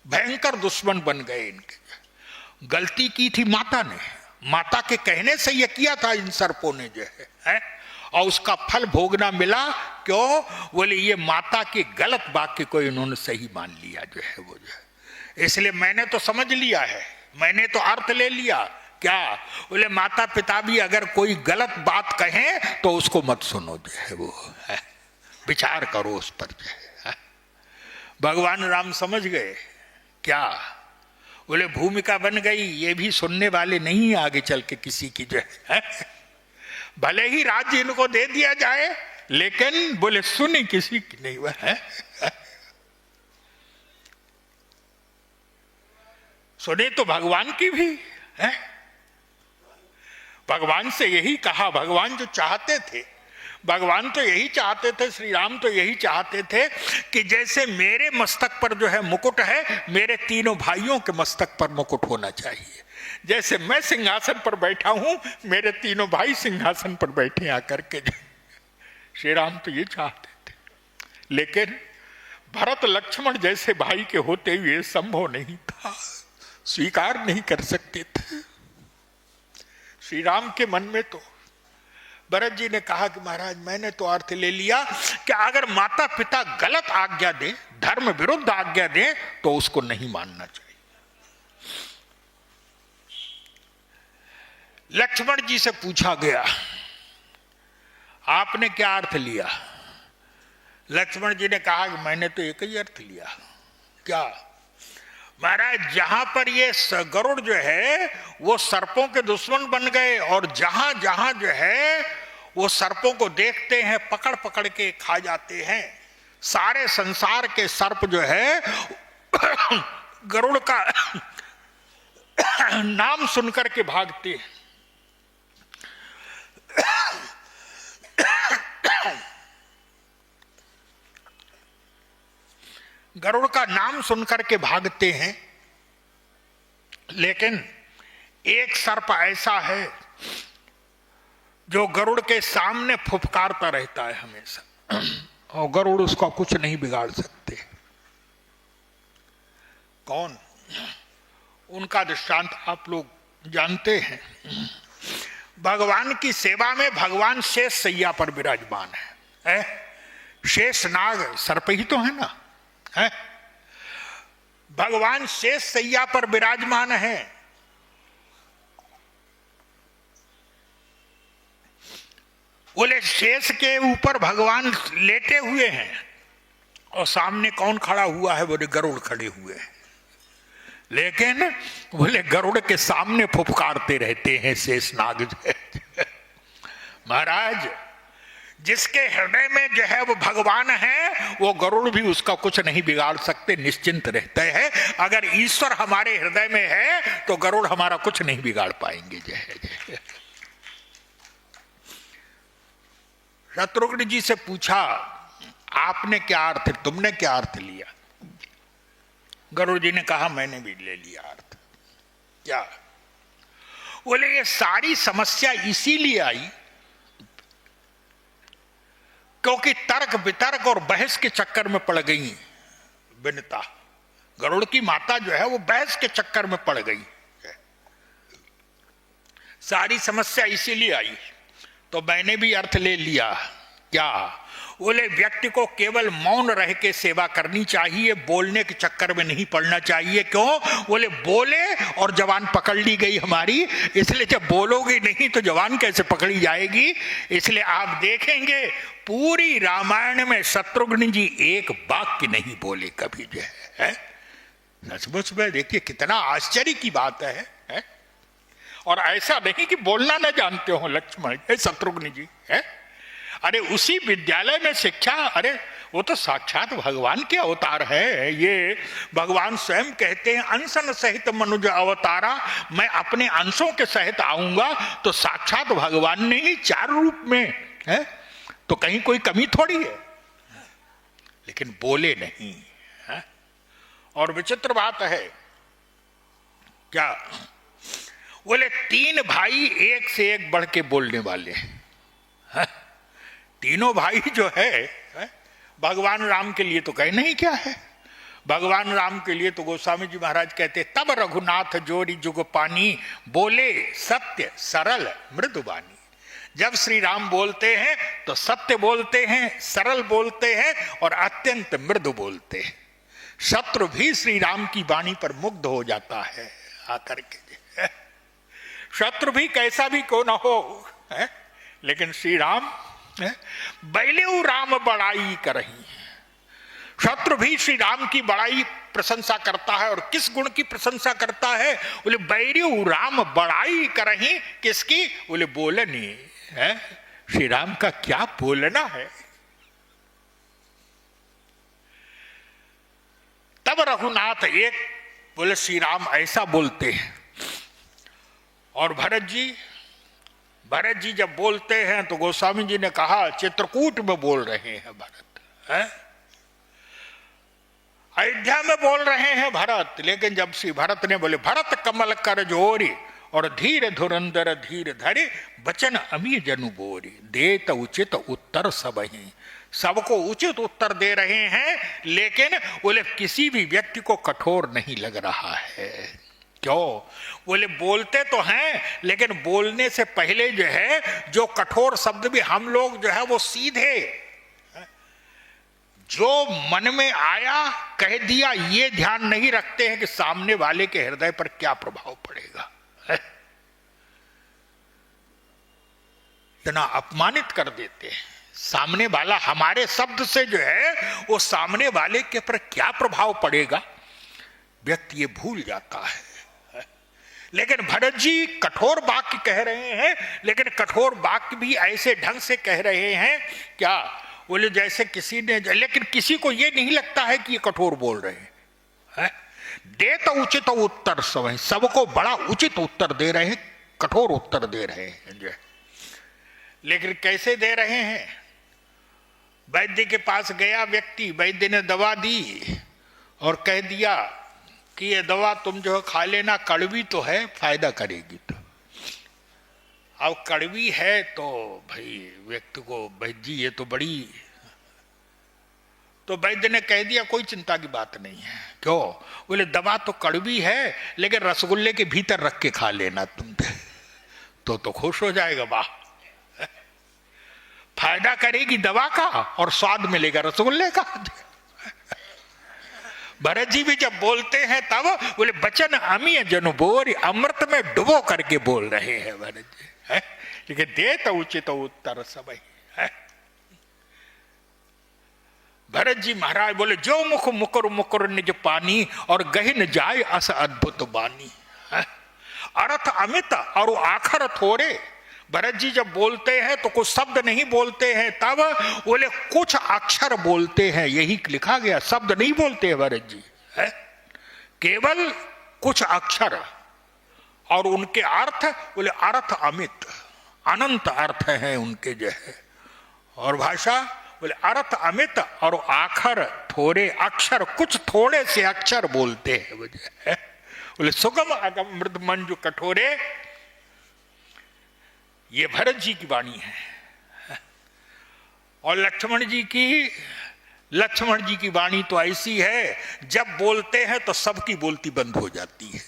भयंकर दुश्मन बन गए इनके। गलती की थी माता ने, माता के कहने से यह किया था इन सर्पों ने जो है और उसका फल भोगना मिला। क्यों? बोले ये माता के गलत वाक्य को इन्होंने सही मान लिया जो है वो जो है। इसलिए मैंने तो समझ लिया है मैंने तो अर्थ ले लिया। क्या? बोले माता पिता भी अगर कोई गलत बात कहें तो उसको मत सुनो, जो है वो है, विचार करो उस पर, जो है। भगवान राम समझ गए। क्या? बोले भूमिका बन गई, ये भी सुनने वाले नहीं आगे चल के किसी की, जो है। भले ही राज्य इनको दे दिया जाए, लेकिन बोले सुने किसी की नहीं, वह है। सुने तो भगवान की भी है। भगवान से यही कहा, भगवान जो चाहते थे, भगवान तो यही चाहते थे, श्री राम तो यही चाहते थे कि जैसे मेरे मस्तक पर जो है मुकुट है, मेरे तीनों भाइयों के मस्तक पर मुकुट होना चाहिए। जैसे मैं सिंहासन पर बैठा हूं, मेरे तीनों भाई सिंहासन पर बैठे आकर के। श्री राम तो ये चाहते थे, लेकिन भरत लक्ष्मण जैसे भाई के होते हुए संभव नहीं था, स्वीकार नहीं कर सकते थे। श्री राम के मन में तो भरत जी ने कहा कि महाराज मैंने तो अर्थ ले लिया कि अगर माता पिता गलत आज्ञा दे, धर्म विरुद्ध आज्ञा दे, तो उसको नहीं मानना चाहिए। लक्ष्मण जी से पूछा गया आपने क्या अर्थ लिया? लक्ष्मण जी ने कहा कि मैंने तो एक ही अर्थ लिया। क्या? महाराज जहां पर ये गरुड़ जो है वो सर्पों के दुश्मन बन गए, और जहां जहां जो है वो सर्पों को देखते हैं पकड़ पकड़ के खा जाते हैं। सारे संसार के सर्प जो है गरुड़ का नाम सुनकर के भागते हैं। गरुड़ का नाम सुनकर के भागते हैं, लेकिन एक सर्प ऐसा है जो गरुड़ के सामने फुफकारता रहता है हमेशा, और गरुड़ उसका कुछ नहीं बिगाड़ सकते। कौन? उनका दृष्टांत आप लोग जानते हैं। भगवान की सेवा में भगवान शेष सैया पर विराजमान है? शेष नाग सर्प ही तो है ना, है? भगवान शेष सैया पर विराजमान है। बोले शेष के ऊपर भगवान लेटे हुए हैं, और सामने कौन खड़ा हुआ है? बोले गरुड़ खड़े हुए हैं। लेकिन बोले गरुड़ के सामने फुफकारते रहते हैं शेष नाग। महाराज जिसके हृदय में जो है वो भगवान है, वो गरुड़ भी उसका कुछ नहीं बिगाड़ सकते, निश्चिंत रहते हैं। अगर ईश्वर हमारे हृदय में है तो गरुड़ हमारा कुछ नहीं बिगाड़ पाएंगे। जो है शत्रुघ्न जी से पूछा आपने क्या अर्थ, तुमने क्या अर्थ लिया? गरुड़ जी ने कहा मैंने भी ले लिया अर्थ। क्या? बोले ये सारी समस्या इसीलिए आई क्योंकि तर्क वितर्क और बहस के चक्कर में पड़ गई विनता। गरुड़ की माता जो है वो बहस के चक्कर में पड़ गई। सारी समस्या इसीलिए आई, तो मैंने भी अर्थ ले लिया। क्या? बोले व्यक्ति को केवल मौन रह के सेवा करनी चाहिए, बोलने के चक्कर में नहीं पड़ना चाहिए। क्यों? बोले बोले और जवान पकड़ ली गई हमारी, इसलिए जब बोलोगे नहीं तो जवान कैसे पकड़ी जाएगी। इसलिए आप देखेंगे पूरी रामायण में शत्रुघ्न जी एक वाक्य नहीं बोले कभी। जो है सचमुच में देखिए कितना आश्चर्य की बात है? और ऐसा नहीं कि बोलना न जानते हो लक्ष्मण शत्रुघ्न जी है। अरे उसी विद्यालय में शिक्षा, अरे वो तो साक्षात भगवान के अवतार है। ये भगवान स्वयं कहते हैं अंशन सहित मनुज अवतारा, मैं अपने अंशों के सहित आऊंगा। तो साक्षात भगवान ने ही चार रूप में है, तो कहीं कोई कमी थोड़ी है। लेकिन बोले नहीं है। और विचित्र बात है क्या? बोले तीन भाई एक से एक बढ़ के बोलने वाले हैं। तीनों भाई जो है भगवान राम के लिए तो कहे नहीं क्या है। भगवान राम के लिए तो गोस्वामी जी महाराज कहते तब रघुनाथ जोरी जुग पानी, बोले सत्य सरल मृदुबानी। जब श्री राम बोलते हैं तो सत्य बोलते हैं, सरल बोलते हैं और अत्यंत मृदु बोलते हैं। शत्रु भी श्री राम की वाणी पर मुग्ध हो जाता है। आकर के। शत्रु भी कैसा भी क्यों न हो, लेकिन श्री राम बैले राम बड़ाई करही। शत्रु भी श्री राम की बड़ाई प्रशंसा करता है। और किस गुण की प्रशंसा करता है? बोले बैरियू राम बड़ाई करही। किसकी? बोले बोलनी है। श्री राम का क्या बोलना है। तब रघुनाथ एक बोले श्री राम ऐसा बोलते हैं। और भरत जी जब बोलते हैं तो गोस्वामी जी ने कहा चित्रकूट में बोल रहे हैं भरत, है? अयोध्या में बोल रहे हैं भरत। लेकिन जब श्री भरत ने बोले भरत कमल कर जोरी और धीर धुरंधर धीर धरे बचन अमी जनु बोरी देत उचित उत्तर सबही। सबको उचित उत्तर दे रहे हैं, लेकिन बोले किसी भी व्यक्ति को कठोर नहीं लग रहा है। क्यों? बोले बोलते तो हैं, लेकिन बोलने से पहले जो है जो कठोर शब्द भी हम लोग जो है वो सीधे जो मन में आया कह दिया, ये ध्यान नहीं रखते हैं कि सामने वाले के हृदय पर क्या प्रभाव पड़ेगा। इतना अपमानित कर देते हैं सामने वाला। हमारे शब्द से जो है वो सामने वाले के पर क्या प्रभाव पड़ेगा, व्यक्ति ये भूल जाता है। लेकिन भरत जी कठोर वाक्य कह रहे हैं, लेकिन कठोर वाक्य भी ऐसे ढंग से कह रहे हैं क्या? बोले जैसे किसी ने, लेकिन किसी को ये नहीं लगता है कि ये कठोर बोल रहे हैं। दे तो उचित उत्तर सब, सबको बड़ा उचित उत्तर दे रहे हैं, कठोर उत्तर दे रहे हैं जो। लेकिन कैसे दे रहे हैं? वैद्य के पास गया व्यक्ति, वैद्य ने दवा दी और कह दिया कि ये दवा तुम जो खा लेना, कड़वी तो है, फायदा करेगी। तो अब कड़वी है तो भाई व्यक्ति को, वैद्य जी ये तो बड़ी, तो वैद्य ने कह दिया कोई चिंता की बात नहीं है। क्यों? बोले दवा तो कड़वी है, लेकिन रसगुल्ले के भीतर रख के खा लेना तुम, तो खुश हो जाएगा। वाह, फायदा करेगी दवा का और स्वाद मिलेगा रसगुल्ले का। भरत जी भी जब बोलते हैं तब बोले बचन अमीय जनु बोरी, अमृत में डुबो करके बोल रहे हैं भरत जी, है? लेकिन दे तो उचित उत्तर सब है। भरत जी महाराज बोले जो मुख मुकुर मुकुर निज पानी और गहिन जाय अस अद्भुत बानी। अर्थ अमित और आखर थोड़े। भरत जी जब बोलते हैं तो कुछ शब्द नहीं बोलते हैं, तब बोले कुछ अक्षर बोलते हैं। यही लिखा गया, शब्द नहीं बोलते हैं भरत जी, है? केवल कुछ अक्षर और उनके अर्थ बोले अर्थ अमित, अनंत अर्थ हैं उनके जो है। और भाषा बोले अर्थ अमित और आखर थोड़े, अक्षर कुछ थोड़े से अक्षर बोलते हैं बोले सुगम अगम मृद मंजु कठोरे। ये भरत जी की वाणी है। और लक्ष्मण जी की वाणी तो ऐसी है, जब बोलते हैं तो सबकी बोलती बंद हो जाती है।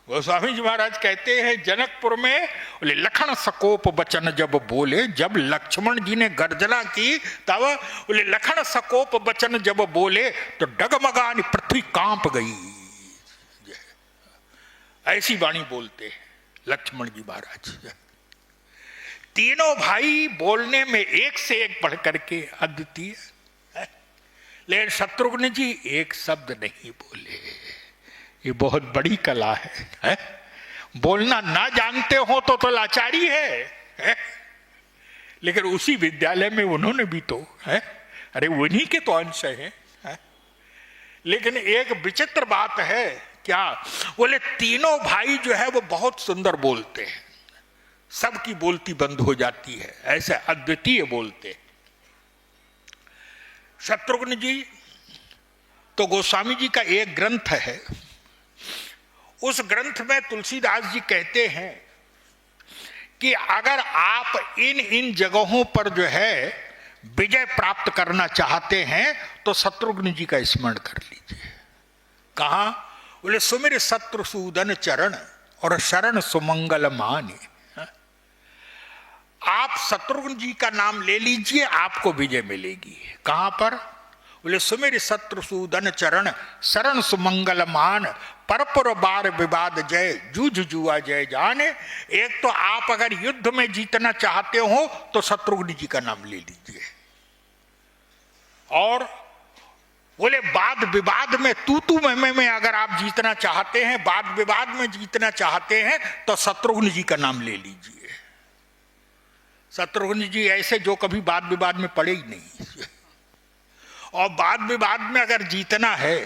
गोस्वामी जी महाराज कहते हैं जनकपुर में बोले लखन सकोप बचन जब बोले, जब लक्ष्मण जी ने गर्जना की तब बोले लखन सकोप बचन जब बोले तो डगमगानी पृथ्वी कांप गई। ऐसी वाणी बोलते हैं लक्ष्मण जी महाराज। तीनों भाई बोलने में एक से एक बढ़ करके अद्वितीय, लेकिन शत्रुघ्न जी एक शब्द नहीं बोले। ये बहुत बड़ी कला है? बोलना ना जानते हो तो लाचारी है? लेकिन उसी विद्यालय में उन्होंने भी तो है, अरे उन्हीं के तो अंश है। लेकिन एक विचित्र बात है क्या? बोले तीनों भाई जो है वो बहुत सुंदर बोलते हैं, सबकी बोलती बंद हो जाती है, ऐसे अद्वितीय बोलते। शत्रुघ्न जी तो गोस्वामी जी का एक ग्रंथ है, उस ग्रंथ में तुलसीदास जी कहते हैं कि अगर आप इन जगहों पर जो है विजय प्राप्त करना चाहते हैं तो शत्रुघ्न जी का स्मरण कर लीजिए। कहा? बोले सुमिर शत्रुसूदन चरण और शरण सुमंगल माने। आप शत्रुघ्न जी का नाम ले लीजिए, आपको विजय मिलेगी। कहां पर? बोले सुमेर शत्रुसूदन चरण शरण सुमंगल मान परपुर बार विवाद जय जूझ जुआ जय जाने। एक तो आप अगर युद्ध में जीतना चाहते हो तो शत्रुघ्न जी का नाम ले लीजिए, और बोले वाद विवाद में तू में अगर आप जीतना चाहते हैं, वाद विवाद में जीतना चाहते हैं तो शत्रुघ्न जी का नाम ले लीजिए। शत्रुघ्न जी ऐसे जो कभी वाद विवाद में पड़े ही नहीं, और वाद विवाद में अगर जीतना है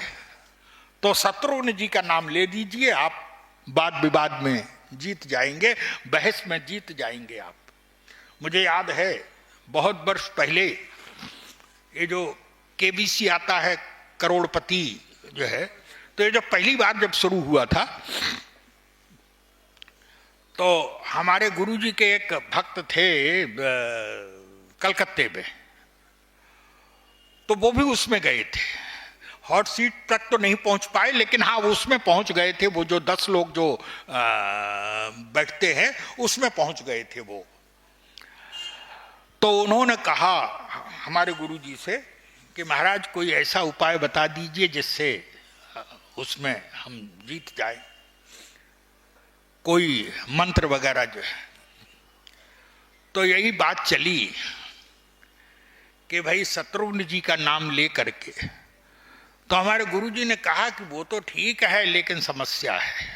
तो शत्रुघ्न जी का नाम ले दीजिए, आप वाद विवाद में जीत जाएंगे, बहस में जीत जाएंगे आप। मुझे याद है बहुत वर्ष पहले ये जो केबीसी आता है करोड़पति जो है, तो ये जब पहली बार जब शुरू हुआ था तो हमारे गुरुजी के एक भक्त थे कलकत्ते में, तो वो भी उसमें गए थे। हॉट सीट तक तो नहीं पहुंच पाए, लेकिन हाँ वो उसमें पहुंच गए थे। वो जो 10 लोग जो बैठते हैं उसमें पहुंच गए थे वो। तो उन्होंने कहा हमारे गुरुजी से कि महाराज कोई ऐसा उपाय बता दीजिए जिससे उसमें हम जीत जाए, कोई मंत्र वगैरह जो है। तो यही बात चली कि भाई शत्रुघ्न जी का नाम ले करके, तो हमारे गुरुजी ने कहा कि वो तो ठीक है लेकिन समस्या है।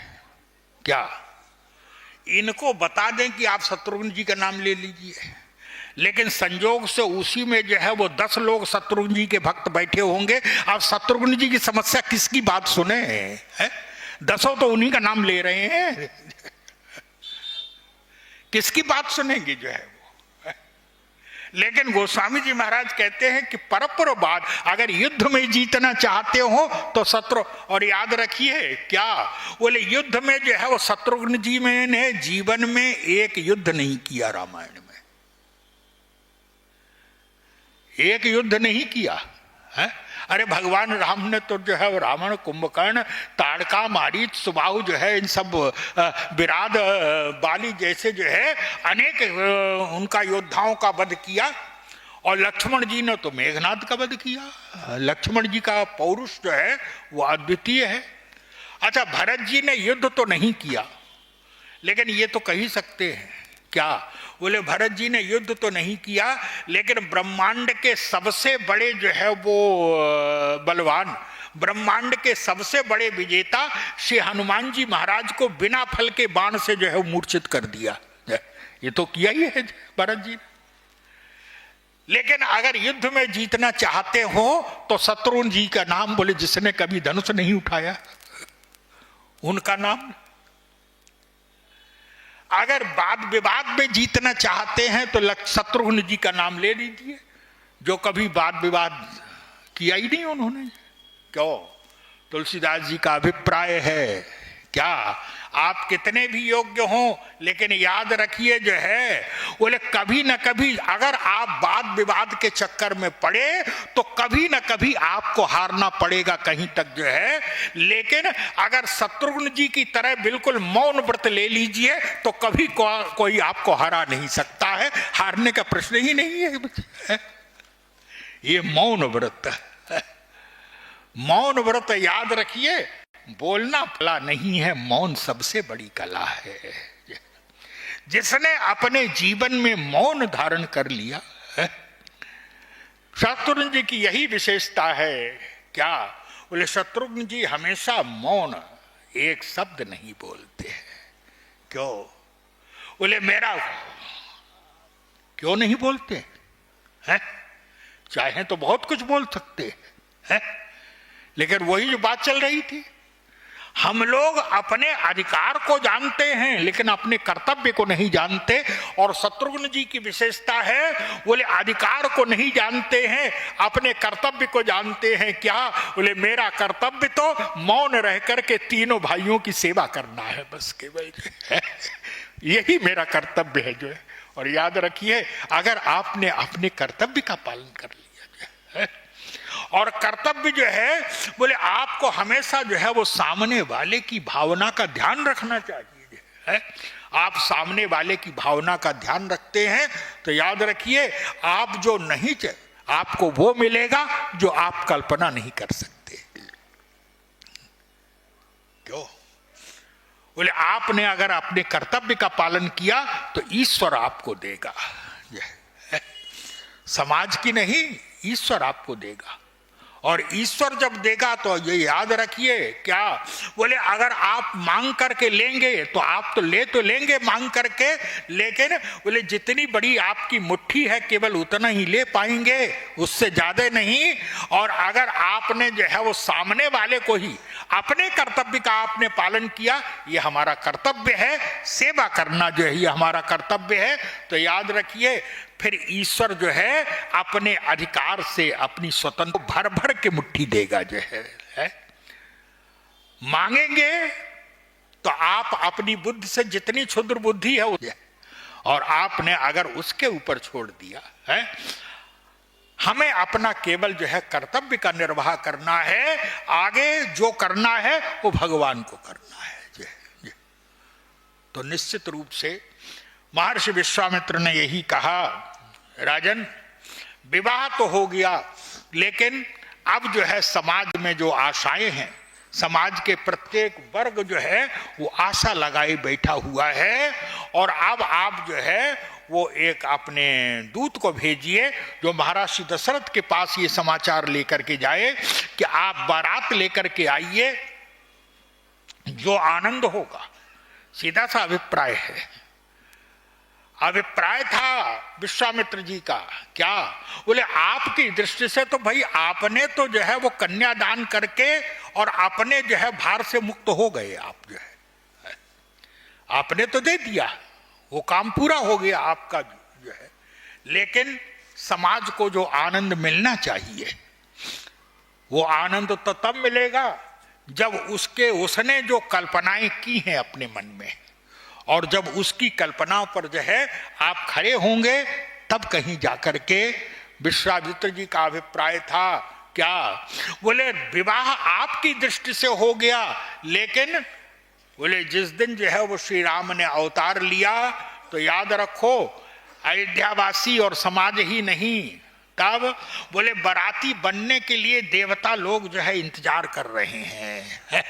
क्या? इनको बता दें कि आप शत्रुघ्न जी का नाम ले लीजिए, लेकिन संजोग से उसी में जो है वो 10 लोग शत्रुघ्न जी के भक्त बैठे होंगे। अब शत्रुघ्न जी की समस्या किसकी बात सुने हैं? 10 तो उन्हीं का नाम ले रहे हैं, किसकी बात सुनेंगे जो है वो। लेकिन गोस्वामी जी महाराज कहते हैं कि परपुर बाद अगर युद्ध में जीतना चाहते हो तो शत्रु, और याद रखिए क्या बोले, युद्ध में जो है वो शत्रुघ्न जी ने जीवन में एक युद्ध नहीं किया, रामायण में एक युद्ध नहीं किया है। अरे भगवान राम ने तो जो है वो रावण, कुंभकर्ण, ताड़का, मारीच, सुबाहु जो है इन सब विराट, बाली जैसे जो है अनेक उनका योद्धाओं का वध किया। और लक्ष्मण जी ने तो मेघनाद का वध किया। लक्ष्मण जी का पौरुष जो है वो अद्वितीय है। अच्छा, भरत जी ने युद्ध तो नहीं किया, लेकिन ये तो कह ही सकते हैं क्या बोले, भरत जी ने युद्ध तो नहीं किया लेकिन ब्रह्मांड के सबसे बड़े जो है वो बलवान, ब्रह्मांड के सबसे बड़े विजेता श्री हनुमान जी महाराज को बिना फल के बाण से जो है मूर्छित कर दिया। ये तो किया ही है भरत जी। लेकिन अगर युद्ध में जीतना चाहते हो तो शत्रुघ्न जी का नाम बोले, जिसने कभी धनुष नहीं उठाया उनका नाम। अगर वाद विवाद में जीतना चाहते हैं तो शत्रुघ्न जी का नाम ले लीजिए, जो कभी वाद विवाद किया ही नहीं उन्होंने। क्यों? तुलसीदास जी का अभिप्राय है क्या, आप कितने भी योग्य हो लेकिन याद रखिए जो है बोले कभी न कभी अगर आप वाद विवाद के चक्कर में पड़े तो कभी न कभी आपको हारना पड़ेगा कहीं तक जो है। लेकिन अगर शत्रुघ्न जी की तरह बिल्कुल मौन व्रत ले लीजिए तो कभी कोई आपको हरा नहीं सकता है, हारने का प्रश्न ही नहीं है। ये मौन व्रत, मौन व्रत याद रखिए, बोलना भला नहीं है, मौन सबसे बड़ी कला है। जिसने अपने जीवन में मौन धारण कर लिया है, शत्रुघ्न जी की यही विशेषता है। क्या बोले, शत्रुघ्न जी हमेशा मौन, एक शब्द नहीं बोलते हैं। क्यों बोले, मेरा क्यों नहीं बोलते हैं? चाहे तो बहुत कुछ बोल सकते हैं, लेकिन वही जो बात चल रही थी, हम लोग अपने अधिकार को जानते हैं लेकिन अपने कर्तव्य को नहीं जानते। और शत्रुघ्न जी की विशेषता है बोले, अधिकार को नहीं जानते हैं, अपने कर्तव्य को जानते हैं। क्या बोले, मेरा कर्तव्य तो मौन रह करके तीनों भाइयों की सेवा करना है, बस केवल यही मेरा कर्तव्य है जो है। और याद रखिए, अगर आपने अपने कर्तव्य का पालन कर लिया है, और कर्तव्य जो है बोले आपको हमेशा जो है वो सामने वाले की भावना का ध्यान रखना चाहिए है। आप सामने वाले की भावना का ध्यान रखते हैं तो याद रखिए, आप जो नहीं आपको वो मिलेगा जो आप कल्पना नहीं कर सकते। क्यों? बोले आपने अगर अपने कर्तव्य का पालन किया तो ईश्वर आपको देगा, समाज की नहीं, ईश्वर आपको देगा। और ईश्वर जब देगा तो ये याद रखिए, क्या बोले अगर आप मांग करके लेंगे तो आप तो लेंगे मांग करके, लेकिन बोले जितनी बड़ी आपकी मुट्ठी है केवल उतना ही ले पाएंगे, उससे ज्यादा नहीं। और अगर आपने जो है वो सामने वाले को ही अपने कर्तव्य का आपने पालन किया, ये हमारा कर्तव्य है, सेवा करना जो है ये हमारा कर्तव्य है, तो याद रखिए फिर ईश्वर जो है अपने अधिकार से अपनी स्वतंत्र भर भर के मुट्ठी देगा जो है। मांगेंगे तो आप अपनी बुद्धि से जितनी क्षुद्र बुद्धि है और आपने अगर उसके ऊपर छोड़ दिया है, हमें अपना केवल जो है कर्तव्य का निर्वाह करना है, आगे जो करना है वो भगवान को करना है। तो निश्चित रूप से महर्षि विश्वामित्र ने यही कहा, राजन विवाह तो हो गया, लेकिन अब जो है समाज में जो आशाएं हैं, समाज के प्रत्येक वर्ग जो है वो आशा लगाए बैठा हुआ है। और अब आप जो है वो एक अपने दूत को भेजिए जो महाराज दशरथ के पास ये समाचार लेकर के जाए कि आप बारात लेकर के आइए, जो आनंद होगा। सीधा सा अभिप्राय है, अभिप्राय था विश्वामित्र जी का। क्या बोले आपकी दृष्टि से तो भाई आपने तो जो है वो कन्यादान करके और अपने जो है भार से मुक्त हो गए, आप जो है आपने तो दे दिया, वो काम पूरा हो गया आपका जो है। लेकिन समाज को जो आनंद मिलना चाहिए वो आनंद तो तब मिलेगा जब उसने जो कल्पनाएं की हैं अपने मन में, और जब उसकी कल्पनाओं पर जो है आप खड़े होंगे, तब कहीं जाकर के। विश्वामित्र जी का अभिप्राय था क्या, बोले विवाह आपकी दृष्टि से हो गया, लेकिन बोले जिस दिन जो है वो श्री राम ने अवतार लिया तो याद रखो अयोध्यावासी और समाज ही नहीं, तब बोले बाराती बनने के लिए देवता लोग जो है इंतजार कर रहे हैं,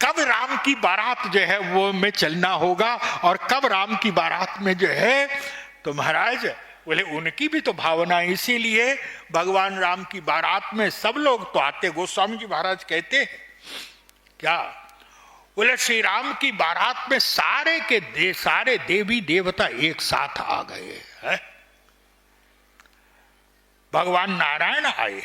कब राम की बारात जो है वो में चलना होगा और कब राम की बारात में जो है। तो महाराज बोले उनकी भी तो भावना, इसीलिए भगवान राम की बारात में सब लोग तो आते। गोस्वामी जी महाराज कहते हैं क्या, बोले श्री राम की बारात में सारे देवी देवता एक साथ आ गए हैं। भगवान नारायण आए,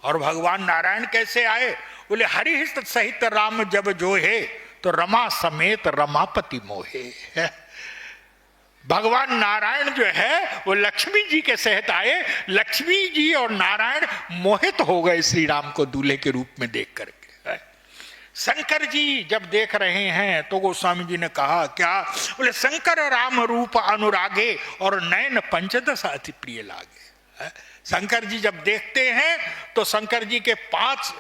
और भगवान नारायण कैसे आए, बोले हरिहित सहित राम जब जो है तो रमा समेत रमापति मोहे। भगवान नारायण जो है वो लक्ष्मी जी के सहित आए, लक्ष्मी जी और नारायण मोहित हो गए श्री राम को दूल्हे के रूप में देख करके। शंकर जी जब देख रहे हैं तो गोस्वामी जी ने कहा क्या, बोले शंकर राम रूप अनुरागे और नयन पंचदश अति प्रिय लागे। शंकर जी जब देखते हैं तो शंकर जी के 5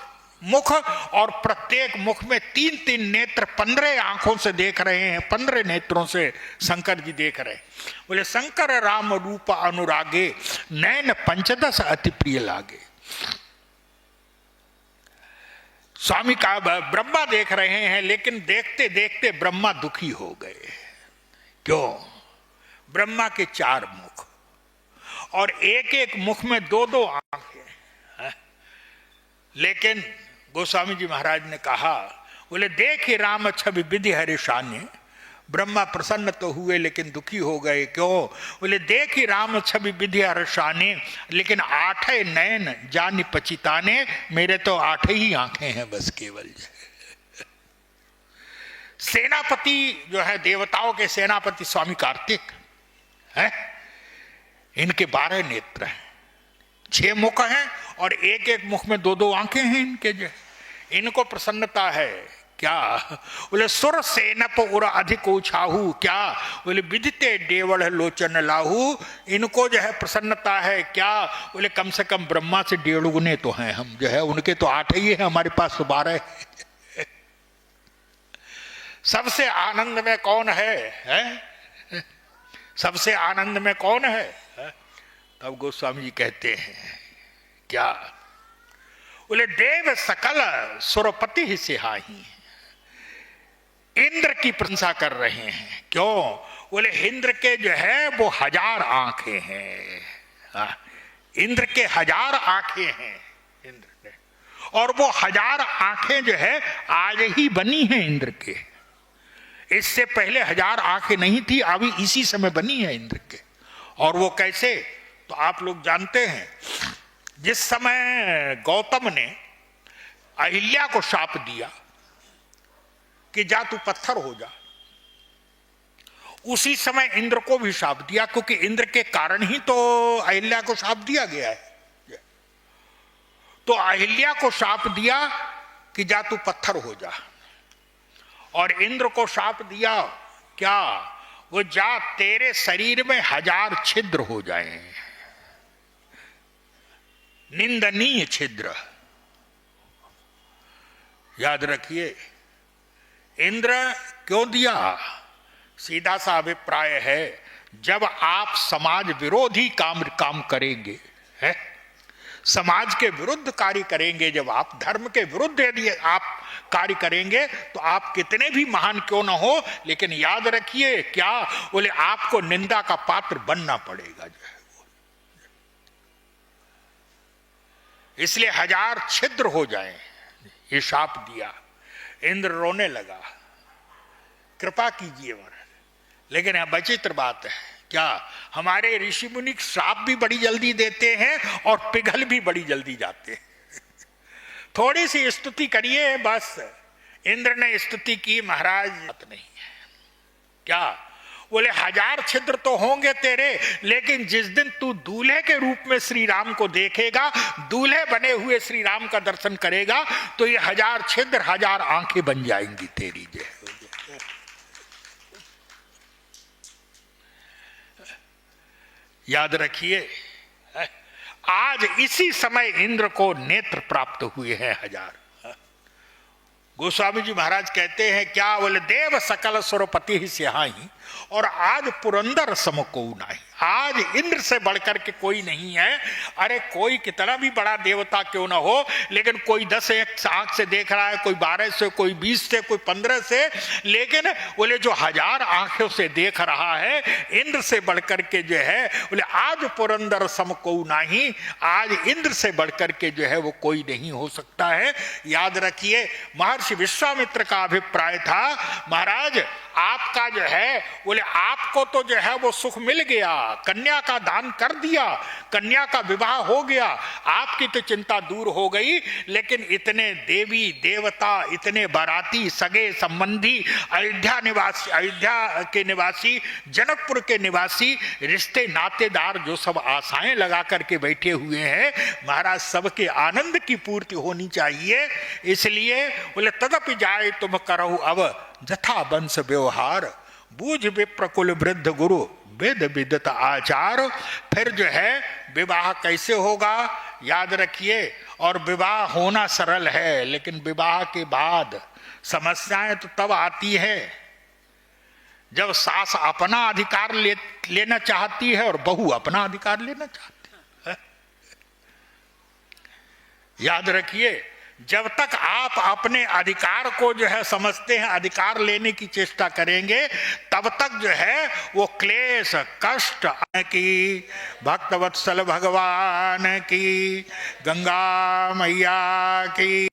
मुख और प्रत्येक मुख में 3-3 नेत्र, 15 आंखों से देख रहे हैं, 15 नेत्रों से शंकर जी देख रहे हैं। बोले शंकर राम रूप अनुरागे नयन पंचदश अति प्रिय लागे। स्वामी का ब्रह्मा देख रहे हैं, लेकिन देखते देखते ब्रह्मा दुखी हो गए। क्यों? ब्रह्मा के 4 मुख और एक मुख में 2-2 आंखें। लेकिन गोस्वामी जी महाराज ने कहा, बोले देखे राम छवि विधि हरिशाने। ब्रह्मा प्रसन्न तो हुए लेकिन दुखी हो गए। क्यों? बोले देखी राम छवि विधि हर्षाने, लेकिन 8 नयन जानी पचिताने। मेरे तो 8 ही आंखें हैं बस केवल। सेनापति जो है देवताओं के सेनापति स्वामी कार्तिक है, इनके 12 नेत्र हैं, 6 मुख हैं और एक मुख में 2-2 आंखें हैं इनके। जो इनको प्रसन्नता है क्या? बोले सुर सेनप उर अधिक उछाहू। क्या? बोले विदिते देवल लोचन लाहू। इनको जो है प्रसन्नता है क्या? बोले कम से कम ब्रह्मा से 1.5 गुने तो हैं हम, जो है उनके तो 8 ही है, हमारे पास तो 12 है। सबसे आनंद में कौन है? सबसे आनंद में कौन है? तब गोस्वामी जी कहते हैं क्या, बोले देव सकल सुरपति ही सिहाही, इंद्र की प्रशंसा कर रहे हैं। क्यों? बोले इंद्र के जो है वो 1000 आंखें हैं। इंद्र के 1000 आंखें हैं इंद्र ने, और वो 1000 आंखें जो है आज ही बनी हैं इंद्र के। इससे पहले 1000 आंखें नहीं थी, अभी इसी समय बनी है इंद्र के। और वो कैसे? तो आप लोग जानते हैं, जिस समय गौतम ने अहिल्या को शाप दिया कि जा तू पत्थर हो जा, उसी समय इंद्र को भी शाप दिया, क्योंकि इंद्र के कारण ही तो अहिल्या को शाप दिया गया है। तो अहिल्या को शाप दिया कि जा तू पत्थर हो जा, और इंद्र को शाप दिया क्या, वो जा तेरे शरीर में 1000 छिद्र हो जाएं, निंदनीय छिद्र। याद रखिए, इंद्र क्यों दिया? सीधा सा अभिप्राय है, जब आप समाज विरोधी काम करेंगे, है समाज के विरुद्ध कार्य करेंगे, जब आप धर्म के विरुद्ध यदि आप कार्य करेंगे तो आप कितने भी महान क्यों ना हो, लेकिन याद रखिए क्या, बोले आपको निंदा का पात्र बनना पड़ेगा जो है। इसलिए 1000 छिद्र हो जाएं, ये शाप दिया। इंद्र रोने लगा, कृपा कीजिए महाराज। लेकिन यह विचित्र बात है, क्या हमारे ऋषि मुनि श्राप भी बड़ी जल्दी देते हैं और पिघल भी बड़ी जल्दी जाते हैं। थोड़ी सी स्तुति करिए बस। इंद्र ने स्तुति की, महाराज बात नहीं है। क्या? बोले 1000 छिद्र तो होंगे तेरे, लेकिन जिस दिन तू दूल्हे के रूप में श्री राम को देखेगा, दूल्हे बने हुए श्री राम का दर्शन करेगा, तो ये 1000 छिद्र 1000 आंखें बन जाएंगी तेरी। जो याद रखिए, आज इसी समय इंद्र को नेत्र प्राप्त हुए हैं 1000। गोस्वामी जी महाराज कहते हैं क्या, बोले देव सकल सुरपति ही सिहाही, और आज पुरंदर सम को नाही। आज इंद्र से बढ़कर के कोई नहीं है। अरे कोई कितना भी बड़ा देवता क्यों ना हो, लेकिन कोई 10 आंख से देख रहा है, कोई 12 से, कोई 20 से, कोई 15 से, लेकिन बोले जो 1000 आंखों से देख रहा है, इंद्र से बढ़कर के जो है, बोले आज पुरंदर सम को नाही, आज इंद्र से बढ़कर के जो है वो कोई नहीं हो सकता है। याद रखिए, महर्षि विश्वामित्र का अभिप्राय था, महाराज आपका जो है, बोले आपको तो जो है वो सुख मिल गया, कन्या का दान कर दिया, कन्या का विवाह हो गया, आपकी तो चिंता दूर हो गई, लेकिन इतने देवी देवता, इतने बाराती, सगे संबंधी, अयोध्या के निवासी, जनकपुर के निवासी, रिश्ते नातेदार जो सब आशाएं लगा करके बैठे हुए हैं, महाराज सबके आनंद की पूर्ति होनी चाहिए। इसलिए बोले तदपि जाए तुम करहु अब जथा वंश व्यवहार, बूझ विप्रकुल वृद्ध गुरु वेद विदत आचार। फिर जो है विवाह कैसे होगा, याद रखिए। और विवाह होना सरल है, लेकिन विवाह के बाद समस्याएं तो तब आती है जब सास अपना अधिकार लेना चाहती है और बहू अपना अधिकार लेना चाहती है। याद रखिए, जब तक आप अपने अधिकार को जो है समझते हैं, अधिकार लेने की चेष्टा करेंगे, तब तक जो है वो क्लेश कष्ट की। भक्तवत्सल भगवान की, गंगा मैया की।